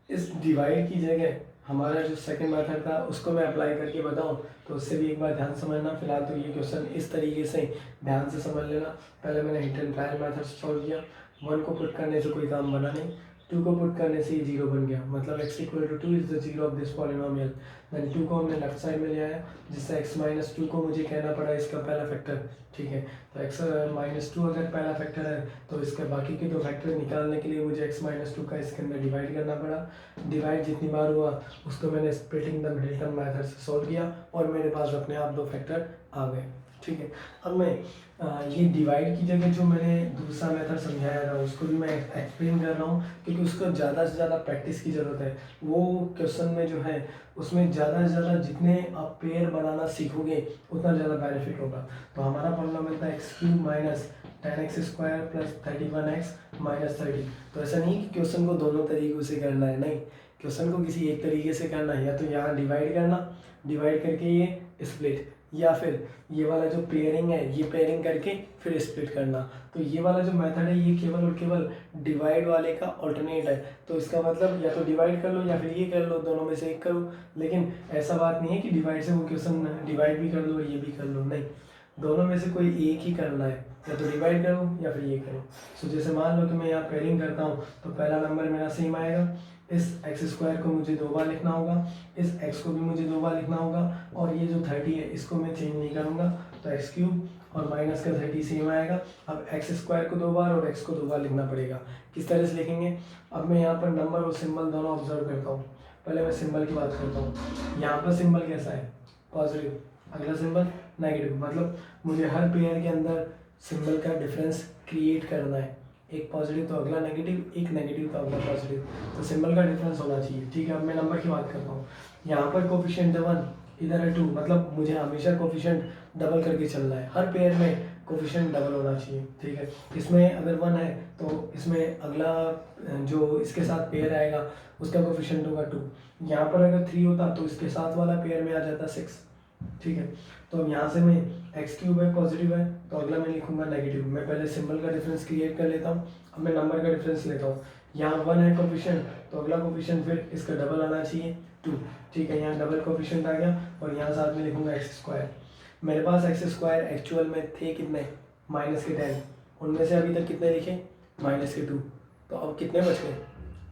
इस डिवाइड की जगह हमारा जो सेकंड मेथड था उसको मैं अप्लाई करके बताऊं तो उससे भी एक बार ध्यान समझना। फिलहाल तो ये क्वेश्चन इस तरीके से ध्यान से समझ लेना। पहले मैंने hit and trial method solve किया, 1 को पुट करने से कोई काम बना नहीं, 2 को पुट करने से ये 0 बन गया, मतलब x equal to 2 is the zero of this polynomial. Then 2 को हमने लेफ्ट साइड में ले आया, जिससे x माइनस टू को मुझे कहना पड़ा इसका पहला फैक्टर, ठीक है। तो x माइनस टू अगर पहला फैक्टर है तो इसके बाकी के दो फैक्टर निकालने के लिए मुझे x माइनस टू का इसके अंदर डिवाइड करना पड़ा। डिवाइड जितनी बार हुआ उसको मैंने splitting the middle term method से सॉल्व किया और मेरे पास अपने आप दो फैक्टर आ गए, ठीक है। अब मैं ये डिवाइड की जगह जो मैंने दूसरा मेथड समझाया था उसको भी मैं एक्सप्लेन कर रहा हूँ, क्योंकि उसको ज़्यादा से ज़्यादा प्रैक्टिस की ज़रूरत है। वो क्वेश्चन में जो है उसमें ज़्यादा से ज़्यादा जितने आप पेयर बनाना सीखोगे उतना ज़्यादा बेनिफिट होगा। तो हमारा पॉलिनोमियल था x cube minus 10x square plus 31x minus 30। तो ऐसा नहीं कि क्वेश्चन को दोनों तरीक़ों से करना है, नहीं, क्वेश्चन को किसी एक तरीके से करना है। या तो यहाँ डिवाइड करना, डिवाइड करके ये स्प्लिट, या फिर ये वाला जो पेयरिंग है ये पेयरिंग करके फिर स्प्लिट करना। तो ये वाला जो मेथड है ये केवल और केवल डिवाइड वाले का ऑल्टरनेट है। तो इसका मतलब या तो डिवाइड कर लो या फिर ये कर लो, दोनों में से एक करो। लेकिन ऐसा बात नहीं है कि डिवाइड से वो क्वेश्चन डिवाइड भी कर लो और ये भी कर लो, नहीं, दोनों में से कोई एक ही करना है, या तो डिवाइड करो या फिर ये करो। सो जैसे मान लो कि मैं यहाँ पेयरिंग करता हूँ तो पहला नंबर मेरा सेम आएगा, इस एक्स स्क्वायर को मुझे 2 बार लिखना होगा, इस एक्स को भी मुझे 2 बार लिखना होगा, और ये जो 30 है इसको मैं चेंज नहीं करूँगा। तो एक्स क्यूब और माइनस का 30 सेम आएगा। अब एक्स स्क्वायर को 2 बार और एक्स को 2 बार लिखना पड़ेगा। किस तरह से लिखेंगे, अब मैं यहाँ पर नंबर और सिंबल दोनों ऑब्जर्व करता हूँ। पहले मैं सिंबल की बात करता हूँ। यहाँ पर सिंबल कैसा है, पॉजिटिव, अगला सिंबल नेगेटिव, मतलब मुझे हर पेयर के अंदर सिंबल का डिफरेंस क्रिएट करना है, एक पॉजिटिव तो अगला नेगेटिव, एक नेगेटिव तो अगला पॉजिटिव, तो सिंबल का डिफरेंस होना चाहिए, ठीक है। अब मैं नंबर की बात करता हूँ। यहाँ पर कोफिशिएंट 1, इधर है 2, मतलब मुझे हमेशा कोफिशिएंट डबल करके चलना है, हर पेयर में कोफिशिएंट डबल होना चाहिए, ठीक है। इसमें अगर 1 है तो इसमें अगला जो इसके साथ पेयर आएगा उसका कोफिशिएंट होगा 2। यहाँ पर अगर 3 होता तो इसके साथ वाला पेयर में आ जाता 6, ठीक है। तो अब यहाँ से मैं एक्स क्यूब है पॉजिटिव है तो अगला मैं लिखूंगा नेगेटिव। मैं पहले सिंबल का डिफरेंस क्रिएट कर लेता हूँ, अब मैं नंबर का डिफरेंस लेता हूँ। यहाँ 1 है कोफिशिएंट तो अगला कोफिशिएंट फिर इसका डबल आना चाहिए 2, ठीक है। यहाँ डबल कोफिशिएंट आ गया और यहाँ साथ में लिखूंगा एक्स स्क्वायर। मेरे पास एक्स स्क्वायर एक्चुअल में थे कितने, माइनस के 10, उनमें से अभी तक कितने लिखे, माइनस के 2, तो अब कितने बच गए,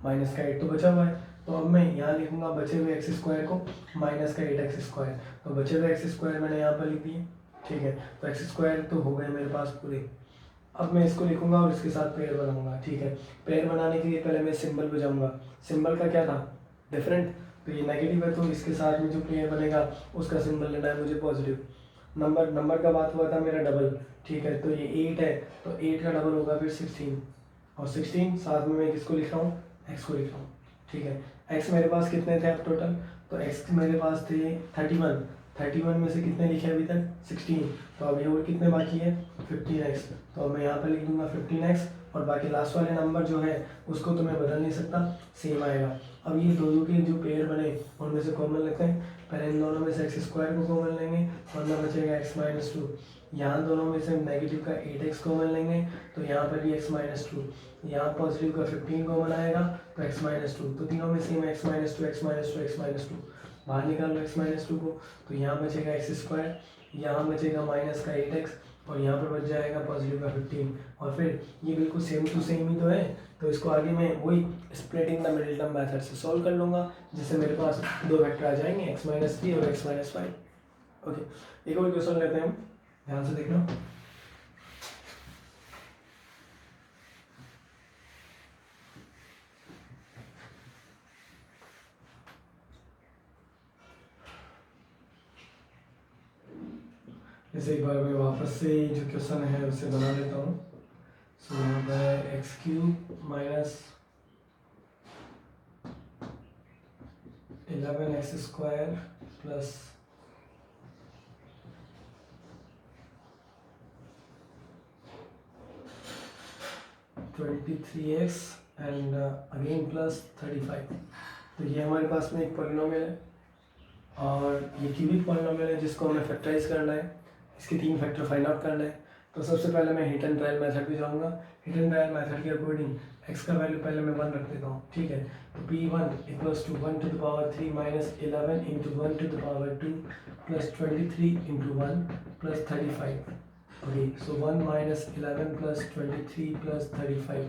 माइनस का 8 तो बचा हुआ है। तो अब मैं यहाँ लिखूंगा बचे हुए एक्स स्क्वायर को माइनस का 8x स्क्वायर, तो बचे हुए एक्स स्क्वायर मैंने यहाँ पर लिख दिए, ठीक है। तो एक्स स्क्वायर तो हो गए मेरे पास पूरे। अब मैं इसको लिखूंगा और इसके साथ पेयर बनाऊंगा, ठीक है। पेयर बनाने के लिए पहले मैं सिंबल बजाऊंगा। सिंबल का क्या था, डिफरेंट, तो ये नेगेटिव है तो इसके साथ में जो पेयर बनेगा उसका सिंबल लेना है मुझे पॉजिटिव। नंबर का बात हुआ था मेरा डबल, ठीक है। तो ये 8 है तो 8 का डबल होगा फिर 16, और 16 साथ में मैं किसको लिख रहा हूँ, एक्स को लिख रहा हूँ, ठीक है। एक्स मेरे पास कितने थे अब टोटल, तो एक्स मेरे पास थे 31, 31 में से कितने लिखे अभी तक 16, तो अभी और कितने बाकी है 15x, तो अब मैं यहाँ पर लिख दूंगा 15x, और बाकी लास्ट वाले नंबर जो है उसको तो मैं बदल नहीं सकता, सेम आएगा। अब ये दो के जो पेयर बने उनमें से कॉमन लेते हैं, पहले इन दोनों में से एक्स स्क्वायर को कॉमन लेंगे वरना बचेगा एक्स माइनस 2, यहाँ दोनों में से नेगेटिव का 8x कॉमन लेंगे तो यहाँ पर भी x माइनस 2, यहाँ पॉजिटिव का 15 कॉमन आएगा तो x माइनस 2, तो तीनों में same x minus 2 x minus 2 x minus 2, बाहर निकाल लो x माइनस 2 को, तो यहाँ बचेगा एक्स स्क्वायर, यहाँ बचेगा माइनस का 8x और यहाँ पर बच जाएगा पॉजिटिव का 15, और फिर ये बिल्कुल सेम टू सेम ही तो है, तो इसको आगे मैं वही splitting the middle term method से सॉल्व कर लूँगा, जिससे मेरे पास दो वेक्टर आ जाएंगे x माइनस 3 और x माइनस 5। ओके, एक और क्वेश्चन लेते हैं हम, ध्यान से देखना। जैसे एक बार मैं वापस से जो क्वेश्चन है उसे बना लेता हूँ। सो यहाँ पर x cube minus 11x square plus 23x and again plus 35, तो ये हमारे पास में एक पॉलिनोमियल है, और ये क्यूबिक पॉलिनोमियल है जिसको हमें फैक्टराइज करना है, इसके 3 फैक्टर फाइंड आउट करना है। तो सबसे पहले मैं हिट एंड ट्रायल मेथड पे जाऊँगा। हिट एंड ट्रायल मेथड के अकॉर्डिंग x का वैल्यू पहले मैं 1 रख देता हूँ, ठीक है। तो p1 equals to 1 to the power 3 minus 11 into 1 to the power 2 plus 23 into 1 plus 35। Okay, so 1 minus 11 plus 23 plus 35।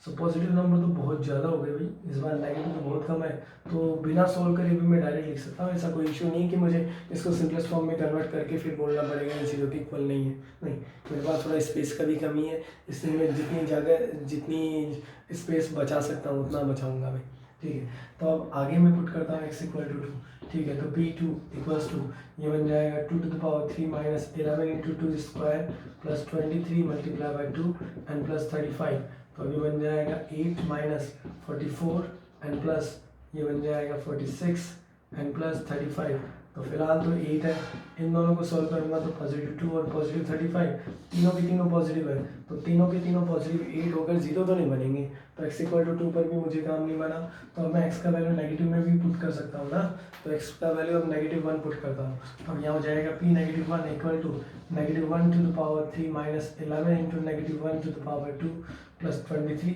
So positive number तो बहुत ज़्यादा हो गए भाई, इस बार नेगेटिव तो बहुत कम है। तो बिना सॉल्व करे भी मैं डायरेक्ट लिख सकता हूँ, ऐसा कोई इशू नहीं कि मुझे इसको सिंपलेस्ट फॉर्म में कन्वर्ट करके फिर बोलना पड़ेगा ये जीरो के इक्वल नहीं है। नहीं, मेरे पास थोड़ा स्पेस का भी कमी है, इसलिए मैं जितनी स्पेस बचा सकता हूँ उतना बचाऊँगा मैं, ठीक है। तो अब आगे मैं पुट करता हूँ x इक्वल टू 2, ठीक है। तो p2 इक्वल्स टू ये बन जाएगा 2 to the power 3 minus 11 into 2 square plus 23 multiply by 2 and plus 35। तो अभी बन जाएगा 8 माइनस 44 एंड प्लस ये बन जाएगा 46 एंड प्लस 35। तो फिलहाल तो 8 है, इन दोनों को सॉल्व करूंगा तो पॉजिटिव 2 और पॉजिटिव 35, तीनों की तीनों पॉजिटिव है। तो तीनों के तीनों पॉजिटिव 8 होकर जीरो तो नहीं बनेंगे, तो x इक्वल टू 2 पर भी मुझे काम नहीं बना। तो अब मैं x का वैल्यू नेगेटिव में भी पुट कर सकता हूँ ना, तो x का वैल्यू अब -1 पुट करता हूँ। अब यहाँ हो जाएगा p -1 equal to -1 to the power 3 minus 11 into -1 to the power 2 plus 23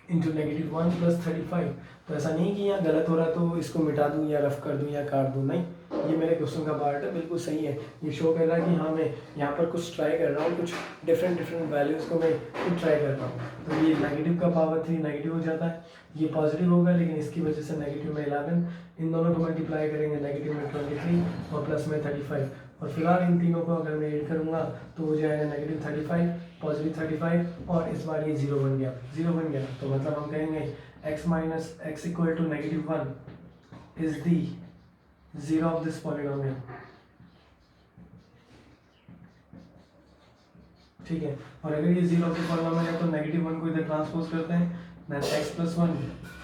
into -1 plus 35। तो ऐसा नहीं कि यहाँ गलत हो रहा तो इसको मिटा दूँ या रफ कर दूँ या काट दूँ, नहीं, ये मेरे क्वेश्चन का पार्ट है, बिल्कुल सही है। ये शो कर रहा है कि हाँ मैं यहाँ पर कुछ ट्राई कर रहा हूँ, कुछ डिफरेंट वैल्यूज़ को मैं खुद ट्राई कर रहा हूँ। तो ये नेगेटिव का पावर 3 नेगेटिव हो जाता है, ये पॉजिटिव होगा लेकिन इसकी वजह से नेगेटिव में 11, इन दोनों को मल्टीप्लाई करेंगे नेगेटिव में 23 और प्लस में 35। और फिलहाल इन तीनों को अगर मैं ऐड करूँगा तो हो जाएगा -35 पॉजिटिव 35 और इस बार ये जीरो बन गया, तो मतलब हम कहेंगे x minus x equal to -1 is the zero of this polynomial, ठीक है। और अगर ये जीरो ऑफ द पॉलिनोमियल है तो -1 को इधर ट्रांसपोज करते हैं, then x plus 1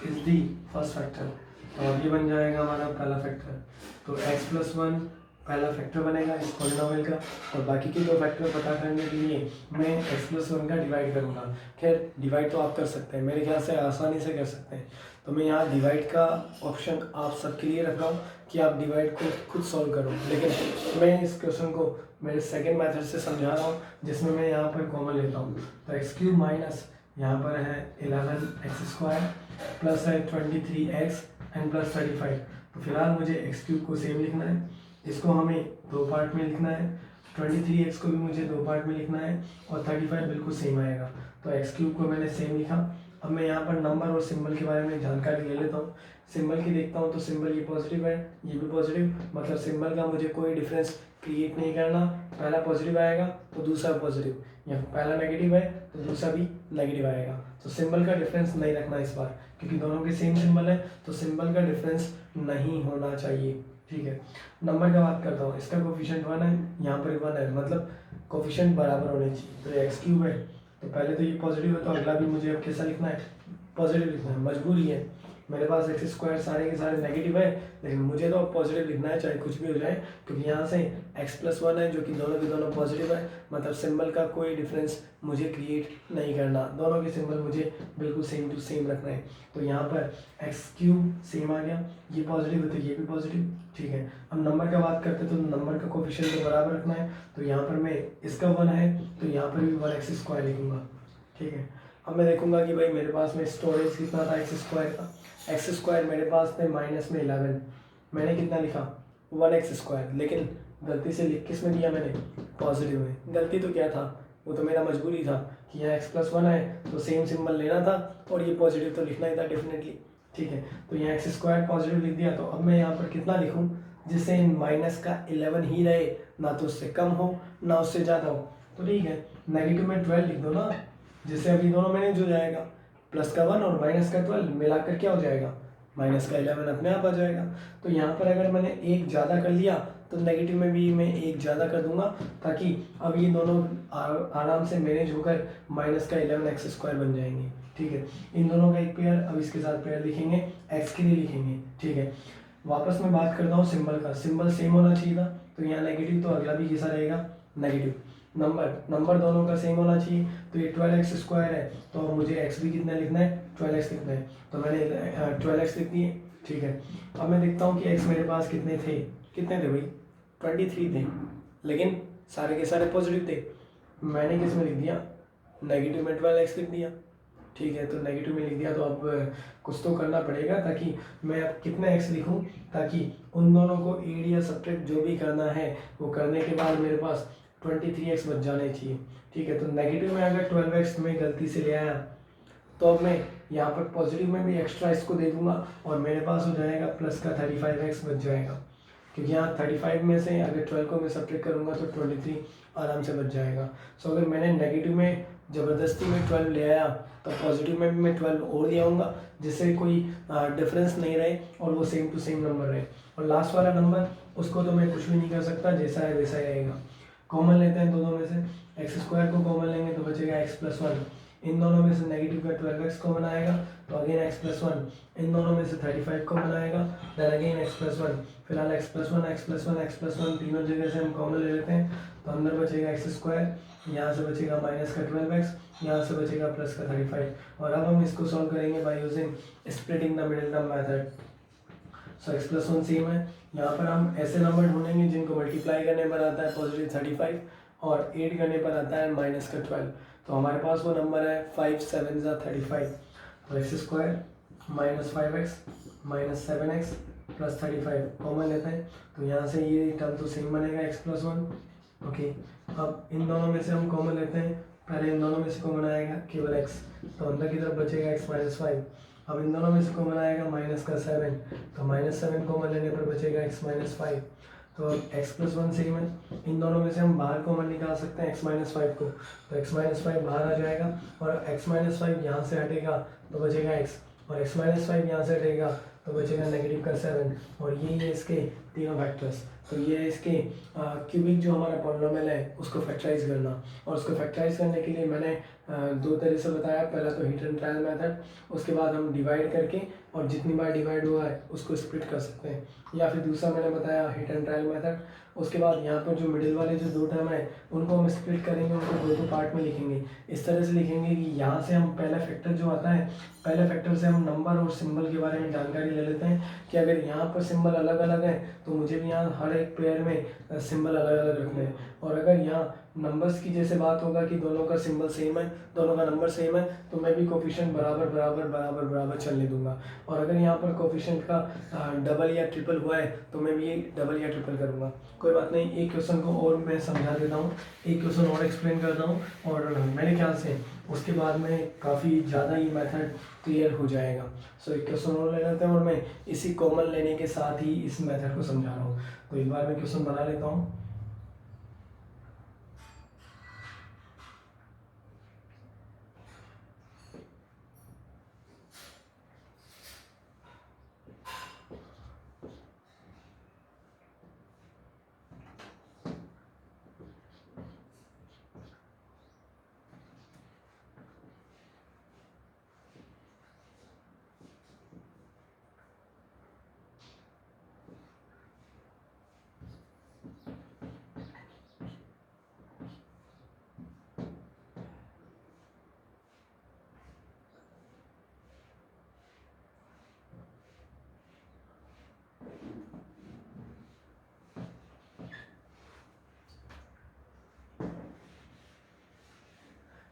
is the first factor और ये बन जाएगा हमारा पहला फैक्टर। तो x प्लस 1 पहला फैक्टर बनेगा इस पॉलिनोमियल का, और बाकी के 2 फैक्टर पता करने के लिए मैं x प्लस 1 का डिवाइड करूँगा। खैर डिवाइड तो आप कर सकते हैं, मेरे ख्याल से आसानी से कर सकते हैं। तो मैं यहाँ डिवाइड का ऑप्शन आप सबके लिए रख रहा हूँ कि आप डिवाइड को खुद सॉल्व करो, लेकिन मैं इस क्वेश्चन को मेरे सेकेंड मेथड से समझा रहा हूँ जिसमें मैं यहाँ पर कॉमन लेता हूँ। तो एक्स क्यूब माइनस यहाँ पर है 11x² प्लस है 23x एंड प्लस 35। तो फिलहाल मुझे एक्स क्यूब को सेम लिखना है, इसको हमें 2 पार्ट में लिखना है, 23x को भी मुझे 2 पार्ट में लिखना है और 35 बिल्कुल सेम आएगा। तो एक्स क्यूब को मैंने सेम लिखा। अब मैं यहाँ पर नंबर और सिंबल के बारे में जानकारी ले लेता हूँ। सिंबल की देखता हूँ तो सिंबल ये पॉजिटिव है, ये भी पॉजिटिव, मतलब सिंबल का मुझे कोई डिफरेंस क्रिएट नहीं करना, पहला पॉजिटिव आएगा तो दूसरा पॉजिटिव, या पहला नेगेटिव है तो दूसरा भी नेगेटिव आएगा। तो सिंबल का डिफरेंस नहीं रखना इस बार, क्योंकि दोनों के सेम सिंबल है तो सिंबल का डिफरेंस नहीं होना चाहिए, ठीक है। नंबर का बात करता हूँ, इसका कोफिशिएंट 1 है, यहाँ पर 1 है, मतलब कोफिशिएंट बराबर होने चाहिए। तो एक्स क्यूब है तो पहले तो ये पॉजिटिव है तो अगला भी मुझे अब कैसा लिखना है, पॉजिटिव लिखना है, मजबूरी है। मेरे पास x² सारे के सारे नेगेटिव है, लेकिन मुझे तो पॉजिटिव लिखना है चाहे कुछ भी हो जाए, क्योंकि यहाँ से x प्लस 1 है जो कि दोनों के दोनों पॉजिटिव है, मतलब सिंबल का कोई डिफरेंस मुझे क्रिएट नहीं करना, दोनों के सिंबल मुझे बिल्कुल सेम टू सेम रखना है। तो यहाँ पर एक्स क्यूब सेम आ गया, ये पॉजिटिव है तो ये भी पॉजिटिव, ठीक है। अब नंबर का बात करते तो नंबर का कोफिशिएंट तो बराबर रखना है, तो यहाँ पर मैं इसका 1 है तो यहाँ पर भी 1x² लिखूँगा, ठीक है। अब मैं देखूंगा कि भाई मेरे पास में स्टोरेज कितना था x² का, x² मेरे पास में माइनस में 11, मैंने कितना लिखा 1x², लेकिन गलती से लिख किस में दिया मैंने, पॉजिटिव में। गलती तो क्या था, वो तो मेरा मजबूरी था कि यहाँ x प्लस 1 है तो सेम सिंबल लेना था और ये पॉजिटिव तो लिखना ही था डेफिनेटली, ठीक है। तो यहाँ x² पॉजिटिव लिख दिया, तो अब मैं यहाँ पर कितना लिखूँ जिससे माइनस का 11 ही रहे, ना तो उससे कम हो ना उससे ज़्यादा हो। तो ठीक है, नेगेटिव में 12 लिख दो ना, जिससे अभी दोनों मैनेज हो जाएगा, प्लस का 1 और माइनस का 12 मिलाकर क्या हो जाएगा, माइनस का 11 अपने आप आ जाएगा। तो यहाँ पर अगर मैंने एक ज़्यादा कर लिया तो नेगेटिव में भी मैं एक ज़्यादा कर दूंगा, ताकि अब ये दोनों आराम से मैनेज होकर माइनस का 11x² बन जाएंगे, ठीक है। इन दोनों का एक पेयर, अब इसके साथ पेयर लिखेंगे, x के लिए लिखेंगे, ठीक है। वापस मैं बात करता हूँ सिंबल का, सिंबल सेम होना चाहिए था, तो यहाँ नेगेटिव तो अगला भी कैसा रहेगा, नेगेटिव। नंबर दोनों का सेम होना चाहिए, तो ये 12x² है तो मुझे x भी कितना लिखना है, 12x लिखना है, तो मैंने 12x लिख दिए, ठीक है। अब मैं देखता हूँ कि एक्स मेरे पास कितने थे भाई, 23 थे, लेकिन सारे के सारे पॉजिटिव थे। मैंने किस में लिख दिया, नेगेटिव में 12x लिख दिया। ठीक है, तो नेगेटिव में लिख दिया, तो अब कुछ तो करना पड़ेगा ताकि मैं अब कितना x लिखूं, ताकि उन दोनों को एड या सब्ट्रैक्ट जो भी करना है वो करने के बाद मेरे पास 23x बच जाने चाहिए। ठीक है, तो नेगेटिव में अगर 12x में गलती से ले आया तो अब मैं यहाँ पर पॉजिटिव में भी एक्स्ट्रा इसको दे दूंगा और मेरे पास हो जाएगा प्लस का 35x बच जाएगा, क्योंकि यहाँ 35 में से अगर 12 को मैं सब्ट्रैक्ट करूँगा तो 23 आराम से बच जाएगा। सो अगर मैंने नेगेटिव में ज़बरदस्ती में 12 ले आया तो पॉजिटिव में भी मैं 12 और ले आऊँगा, जिससे कोई डिफरेंस नहीं रहे और वो सेम टू सेम नंबर रहे। और लास्ट वाला नंबर उसको तो मैं कुछ भी नहीं कर सकता, जैसा है वैसा ही रहेगा। कॉमन लेते हैं दोनों में से, एक्स स्क्वायर को कॉमन लेंगे तो बचेगा एक्स प्लस वन, इन दोनों में से नेगेटिव का 12x कॉमन आएगा तो अगेन x प्लस वन, इन दोनों में से 35 कॉमन आएगा, then again x plus one. फिलहाल x plus one x plus one x plus one तीनों जगह से हम कॉमन ले लेते हैं, तो अंदर बचेगा एक्स स्क्वायर, यहाँ से बचेगा माइनस का 12x, यहाँ से बचेगा प्लस का 35। और अब हम इसको सॉल्व करेंगे bye using splitting the middle term method. So x plus one same है, यहाँ पर हम ऐसे नंबर ढूंढेंगे जिनको मल्टीप्लाई करने पर आता है पॉजिटिव 35 और ऐड करने पर आता है माइनस का 12। तो हमारे पास वो नंबर है 5 7 35। तो x square minus 5x minus 7x plus 35 common लेते हैं, तो यहाँ से ये टर्म तो सेम बनेगा x प्लस वन। ओके, अब इन दोनों में से हम कॉमन लेते हैं, पहले इन दोनों में से कॉमन आएगा केवल x, तो अंदर की तरफ बचेगा x माइनस 5। अब इन दोनों में से कॉमन आएगा माइनस का 7, तो माइनस 7 कॉमन लेने पर बचेगा x माइनस 5। तो x प्लस वन सेम है, इन दोनों में से हम बाहर कॉमन निकाल सकते हैं x माइनस 5 को, तो x माइनस 5 बाहर आ जाएगा और x माइनस 5 यहाँ से हटेगा तो बचेगा x, और x माइनस 5 यहाँ से हटेगा तो बचेगा नेगेटिव का 7। और यही है इसके तीनों फैक्टर्स। तो ये है इसके क्यूबिक जो हमारा पॉलिनोमियल है उसको फैक्टराइज करना, और उसको फैक्टराइज करने के लिए मैंने दो तरह से बताया। पहला तो हिट एंड ट्रायल मेथड, उसके बाद हम डिवाइड करके और जितनी बार डिवाइड हुआ है उसको स्प्लिट कर सकते हैं, या फिर दूसरा मैंने बताया हिट एंड ट्रायल मेथड। उसके बाद यहाँ पर जो मिडिल वाले जो दो टर्म है उनको हम स्प्लिट करेंगे, उनको दो पार्ट में लिखेंगे। इस तरह से लिखेंगे कि यहाँ से हम पहला फैक्टर जो आता है, पहले फैक्टर से हम नंबर और सिंबल के बारे में जानकारी ले लेते हैं कि अगर यहाँ पर सिंबल अलग अलग है तो मुझे भी यहाँ हर एक पेयर में सिंबल अलग अलग रखने हैं। और अगर यहाँ नंबर्स की जैसे बात होगा कि दोनों का सिंबल सेम है, दोनों का नंबर सेम है, तो मैं भी कोफिशिएंट बराबर बराबर बराबर बराबर चलने दूंगा। और अगर यहाँ पर कोफिशिएंट का डबल या ट्रिपल हुआ है तो मैं भी डबल या ट्रिपल करूँगा। कोई बात नहीं, एक क्वेश्चन को और मैं समझा देता हूँ, एक क्वेश्चन और एक्सप्लेन करता हूँ, और मेरे ख्याल से उसके बाद में काफ़ी ज़्यादा ये मेथड क्लियर हो जाएगा। सो एक क्वेश्चन और ले लेते हैं, और मैं इसी कॉमन लेने के साथ ही इस मेथड को समझा रहा हूँ। तो एक बार मैं क्वेश्चन बना लेता हूँ।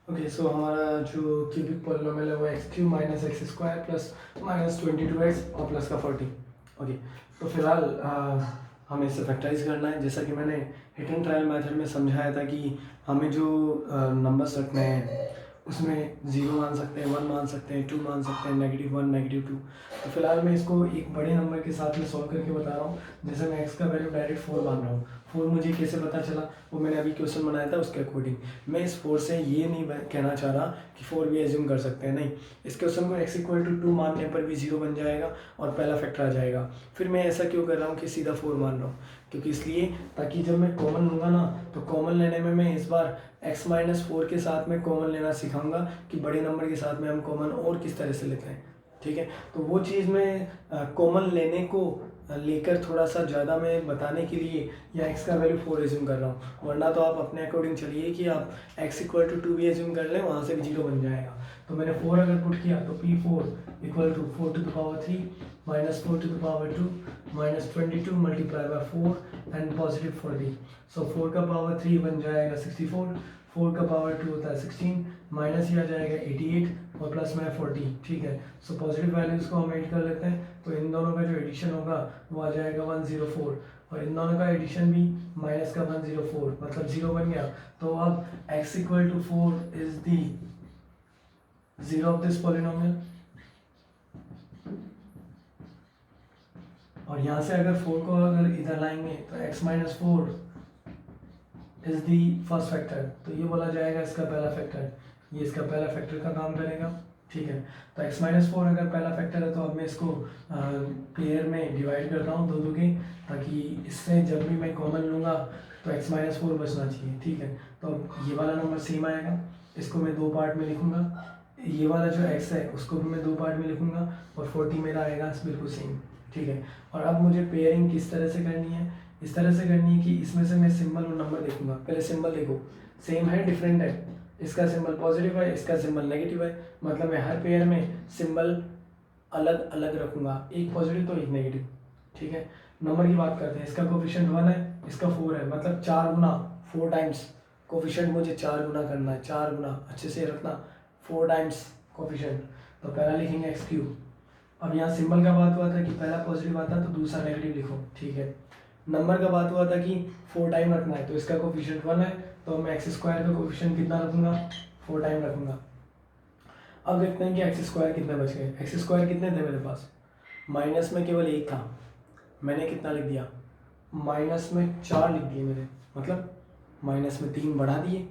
ओके, सो हमारा जो क्यूबिक पॉलिनोमियल है वो x cube minus x square plus minus 22x और प्लस का 40। ओके, तो फिलहाल हमें इसे फैक्टराइज करना है। जैसा कि मैंने हिट एंड ट्रायल मेथड में समझाया था कि हमें जो नंबर्स रखने हैं उसमें 0 मान सकते हैं, 1 मान सकते हैं, 2 मान सकते हैं, -1 -2। तो फिलहाल मैं इसको एक बड़े नंबर के साथ में सॉल्व करके बता रहा हूँ। जैसे मैं x का वैल्यू डायरेक्ट 4 मान रहा हूँ। 4 मुझे कैसे पता चला, वो मैंने अभी क्वेश्चन बनाया था उसके अकॉर्डिंग। मैं इस 4 से ये नहीं कहना चाह रहा कि 4 भी एज्यूम कर सकते हैं, नहीं। इस क्वेश्चन को x = 2 मानने पर भी 0 बन जाएगा और पहला फैक्टर आ जाएगा। फिर मैं ऐसा क्यों कर रहा हूँ कि सीधा 4 मान रहा हूँ, क्योंकि इसलिए ताकि जब मैं कॉमन लूँगा ना तो कॉमन लेने में मैं इस बार x-4 के साथ में कॉमन लेना सिखाऊंगा कि बड़े नंबर के साथ में हम कॉमन और किस तरह से लेते हैं। ठीक है, तो वो चीज़ मैं कॉमन लेने को लेकर थोड़ा सा ज़्यादा मैं बताने के लिए या x का वैल्यू 4 एज्यूम कर रहा हूँ, वरना तो आप अपने अकॉर्डिंग चलिए कि आप x इक्वल टू 2 भी एज्यूम कर लें, वहाँ से भी 0 बन जाएगा। तो मैंने 4 अगर पुट किया तो P4 equal to 4 to the power 3 minus 4 to the power 2 minus 22 multiply by 4 and positive 40। So 4 का पावर 3 बन जाएगा 64, 4 का पावर 2 होता है 16, माइनस ही आ जाएगा 88 और प्लस में 40। ठीक है, सो पॉजिटिव वैल्यूज़ को हम ऐड कर लेते हैं, तो इन दोनों का जो एडिशन होगा वो आ जाएगा 104, और इन दोनों का एडिशन भी माइनस का 104, मतलब 0 बन गया। तो अब x equal to 4 is the zero of this polynomial, और यहाँ से अगर 4 को अगर इधर लाएंगे तो x minus 4 is the first factor, तो ये बोला जाएगा इसका पहला फैक्टर, ये इसका पहला फैक्टर का काम करेगा। ठीक है, तो x माइनस 4 अगर पहला फैक्टर है तो अब मैं इसको पेयर में डिवाइड करता हूँ दो के, ताकि इससे जब भी मैं कॉमन लूँगा तो x माइनस 4 बचना चाहिए। ठीक है, तो ये वाला नंबर सेम आएगा, इसको मैं दो पार्ट में लिखूँगा, ये वाला जो x है उसको भी मैं दो पार्ट में लिखूँगा, और 40 मेरा आएगा बिल्कुल सेम। ठीक है, और अब मुझे पेयरिंग किस तरह से करनी है, इस तरह से करनी है कि इसमें से मैं सिंबल और नंबर देखूंगा। पहले सिंबल देखो, सेम है डिफरेंट है, इसका सिंबल पॉजिटिव है, इसका सिंबल नेगेटिव है, मतलब मैं हर पेयर में सिंबल अलग अलग रखूंगा, एक पॉजिटिव तो एक नेगेटिव। ठीक है, नंबर की बात करते हैं, इसका कोफिशिएंट 1 है, इसका 4 है, मतलब 4 गुना 4 टाइम्स कोफिशिएंट मुझे 4 गुना करना है, 4 गुना अच्छे से रखना, 4 टाइम्स कोफिशिएंट। तो पहला लिखेंगे x3। अब यहाँ सिंबल का बात हुआ था कि पहला पॉजिटिव आता तो दूसरा नेगेटिव लिखो। ठीक है, नंबर का बात हुआ था कि 4 टाइम रखना है, तो इसका कोफिशिएंट 1 है, तो मैं एक्स स्क्वायर का कोफिशिएंट कितना रखूंगा, 4 टाइम रखूंगा। अब देखते हैं कि एक्स स्क्वायर कितने बच गए। एक्स स्क्वायर कितने थे मेरे पास, माइनस में केवल 1 था, मैंने कितना लिख दिया, माइनस में 4 लिख दिए मैंने, मतलब माइनस में 3 बढ़ा दिए।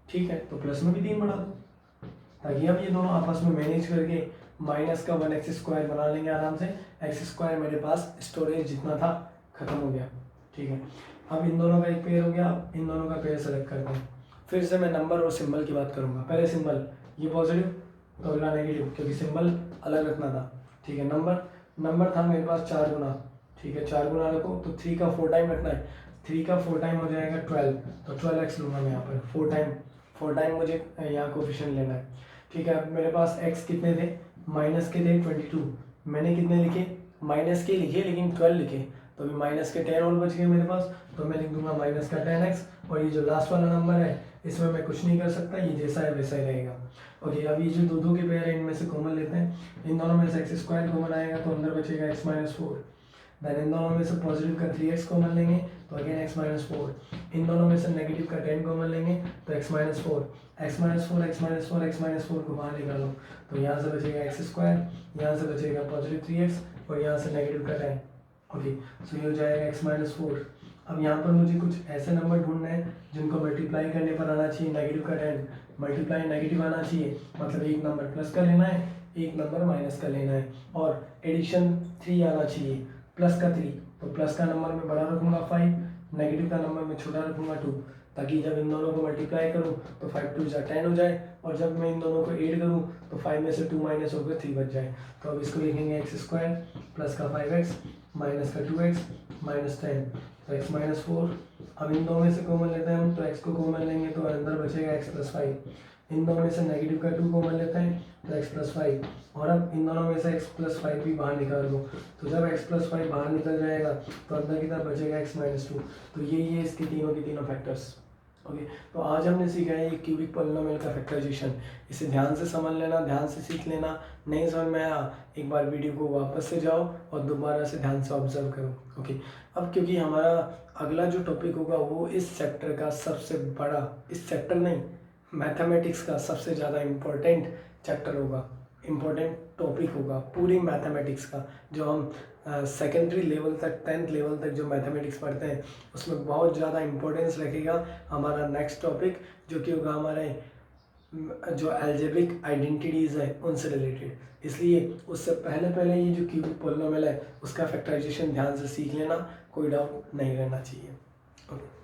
ठीक है, तो प्लस में भी 3 बढ़ा दो, ताकि अब ये दोनों आपस में मैनेज करके माइनस का 1 एक्स स्क्वायर बना लेंगे आराम से। एक्स स्क्वायर मेरे पास स्टोरेज जितना था खत्म हो गया। ठीक है, अब इन दोनों का एक पेयर हो गया, अब इन दोनों का पेयर सेलेक्ट करते हैं। फिर से मैं नंबर और सिंबल की बात करूंगा। पहले सिंबल, ये पॉजिटिव तो अगला नेगेटिव, क्योंकि सिंबल अलग रखना था। ठीक है, नंबर था मेरे पास 4 गुना। ठीक है, 4 गुना रखो, तो 3 का 4 टाइम रखना है, 3 का 4 टाइम हो जाएगा 12, तो 12x लूँगा मैं यहाँ पर, 4 टाइम मुझे यहाँ कोफिशिएंट लेना है। ठीक है, अब मेरे पास x कितने थे, माइनस के थे 22, मैंने कितने लिखे, माइनस के लिखे लेकिन 12 लिखे, तो अभी माइनस के 10 और बच गए मेरे पास, तो मैं लिख दूंगा माइनस का 10x, और ये जो लास्ट वाला नंबर है इसमें मैं कुछ नहीं कर सकता, ये जैसा है वैसा ही रहेगा। ओके, अब ये जो दो के पेयर है इनमें से कॉमन लेते हैं, इन दोनों में से एक्स स्क्वायर कॉमन आएगा तो अंदर बचेगा x माइनस 4, देन इन दोनों में से पॉजिटिव का 3x कॉमन लेंगे तो अगेन x माइनस 4, इन दोनों में से नेगेटिव का 10 कॉमन लेंगे तो x minus 4, x minus 4 x minus 4 x minus 4 को बाहर निकालो, तो यहाँ से बचेगा एक्स स्क्वायर, यहाँ से बचेगा पॉजिटिव 3x और यहाँ से नेगेटिव का 10। ओके, सो ये हो जाएगा x माइनस 4। अब यहाँ पर मुझे कुछ ऐसे नंबर ढूंढने हैं जिनको मल्टीप्लाई करने पर आना चाहिए नेगेटिव का 10, मल्टीप्लाई नेगेटिव आना चाहिए, मतलब एक नंबर प्लस का लेना है, एक नंबर माइनस का लेना है, और एडिशन 3 आना चाहिए, प्लस का 3, तो प्लस का नंबर मैं बड़ा रखूँगा 5, नेगेटिव का नंबर मैं छोटा रखूँगा 2, ताकि जब इन दोनों को मल्टीप्लाई करूँ तो 5 2 जा 10 हो जाए, और जब मैं इन दोनों को ऐड करूँ तो 5 में से 2 माइनस होकर 3 बच जाए। तो अब इसको लिखेंगे एक्स स्क्वायर प्लस का 5x माइनस का 2x माइनस 10, तो x माइनस 4। अब इन दोनों में से कॉमन लेते हैं हम, तो x को कॉमन लेंगे तो अंदर बचेगा x प्लस 5, इन दोनों में से नेगेटिव का 2 कॉमन लेते हैं तो x प्लस 5, और अब इन दोनों में से x प्लस 5 भी बाहर निकाल दो, तो जब x प्लस 5 बाहर निकल जाएगा तो अंदर की तरफ बचेगा x माइनस 2। तो ये इसके तीनों के तीनों फैक्टर्स। ओके, तो आज हमने सीखा है ये क्यूबिक पॉलिनोमियल का फैक्टराइजेशन। इसे ध्यान से समझ लेना, ध्यान से सीख लेना। नहीं समझ में आया एक बार वीडियो को वापस से जाओ और दोबारा से ध्यान से ऑब्जर्व करो। ओके, अब क्योंकि हमारा अगला जो टॉपिक होगा वो इस चैप्टर का सबसे बड़ा, इस चैप्टर नहीं मैथमेटिक्स का सबसे ज़्यादा इम्पोर्टेंट चैप्टर होगा, इम्पोर्टेंट टॉपिक होगा पूरी मैथमेटिक्स का, जो हम सेकेंडरी लेवल तक 10th लेवल तक जो मैथमेटिक्स पढ़ते हैं उसमें बहुत ज़्यादा इम्पोर्टेंस रखेगा हमारा नेक्स्ट टॉपिक, जो कि होगा हमारे जो अलजेब्रिक आइडेंटिटीज़ हैं उनसे रिलेटेड। इसलिए उससे पहले ये जो क्यूबिक पॉलिनोमियल है उसका फैक्टराइजेशन ध्यान से सीख लेना, कोई डाउट नहीं रहना चाहिए। ओके।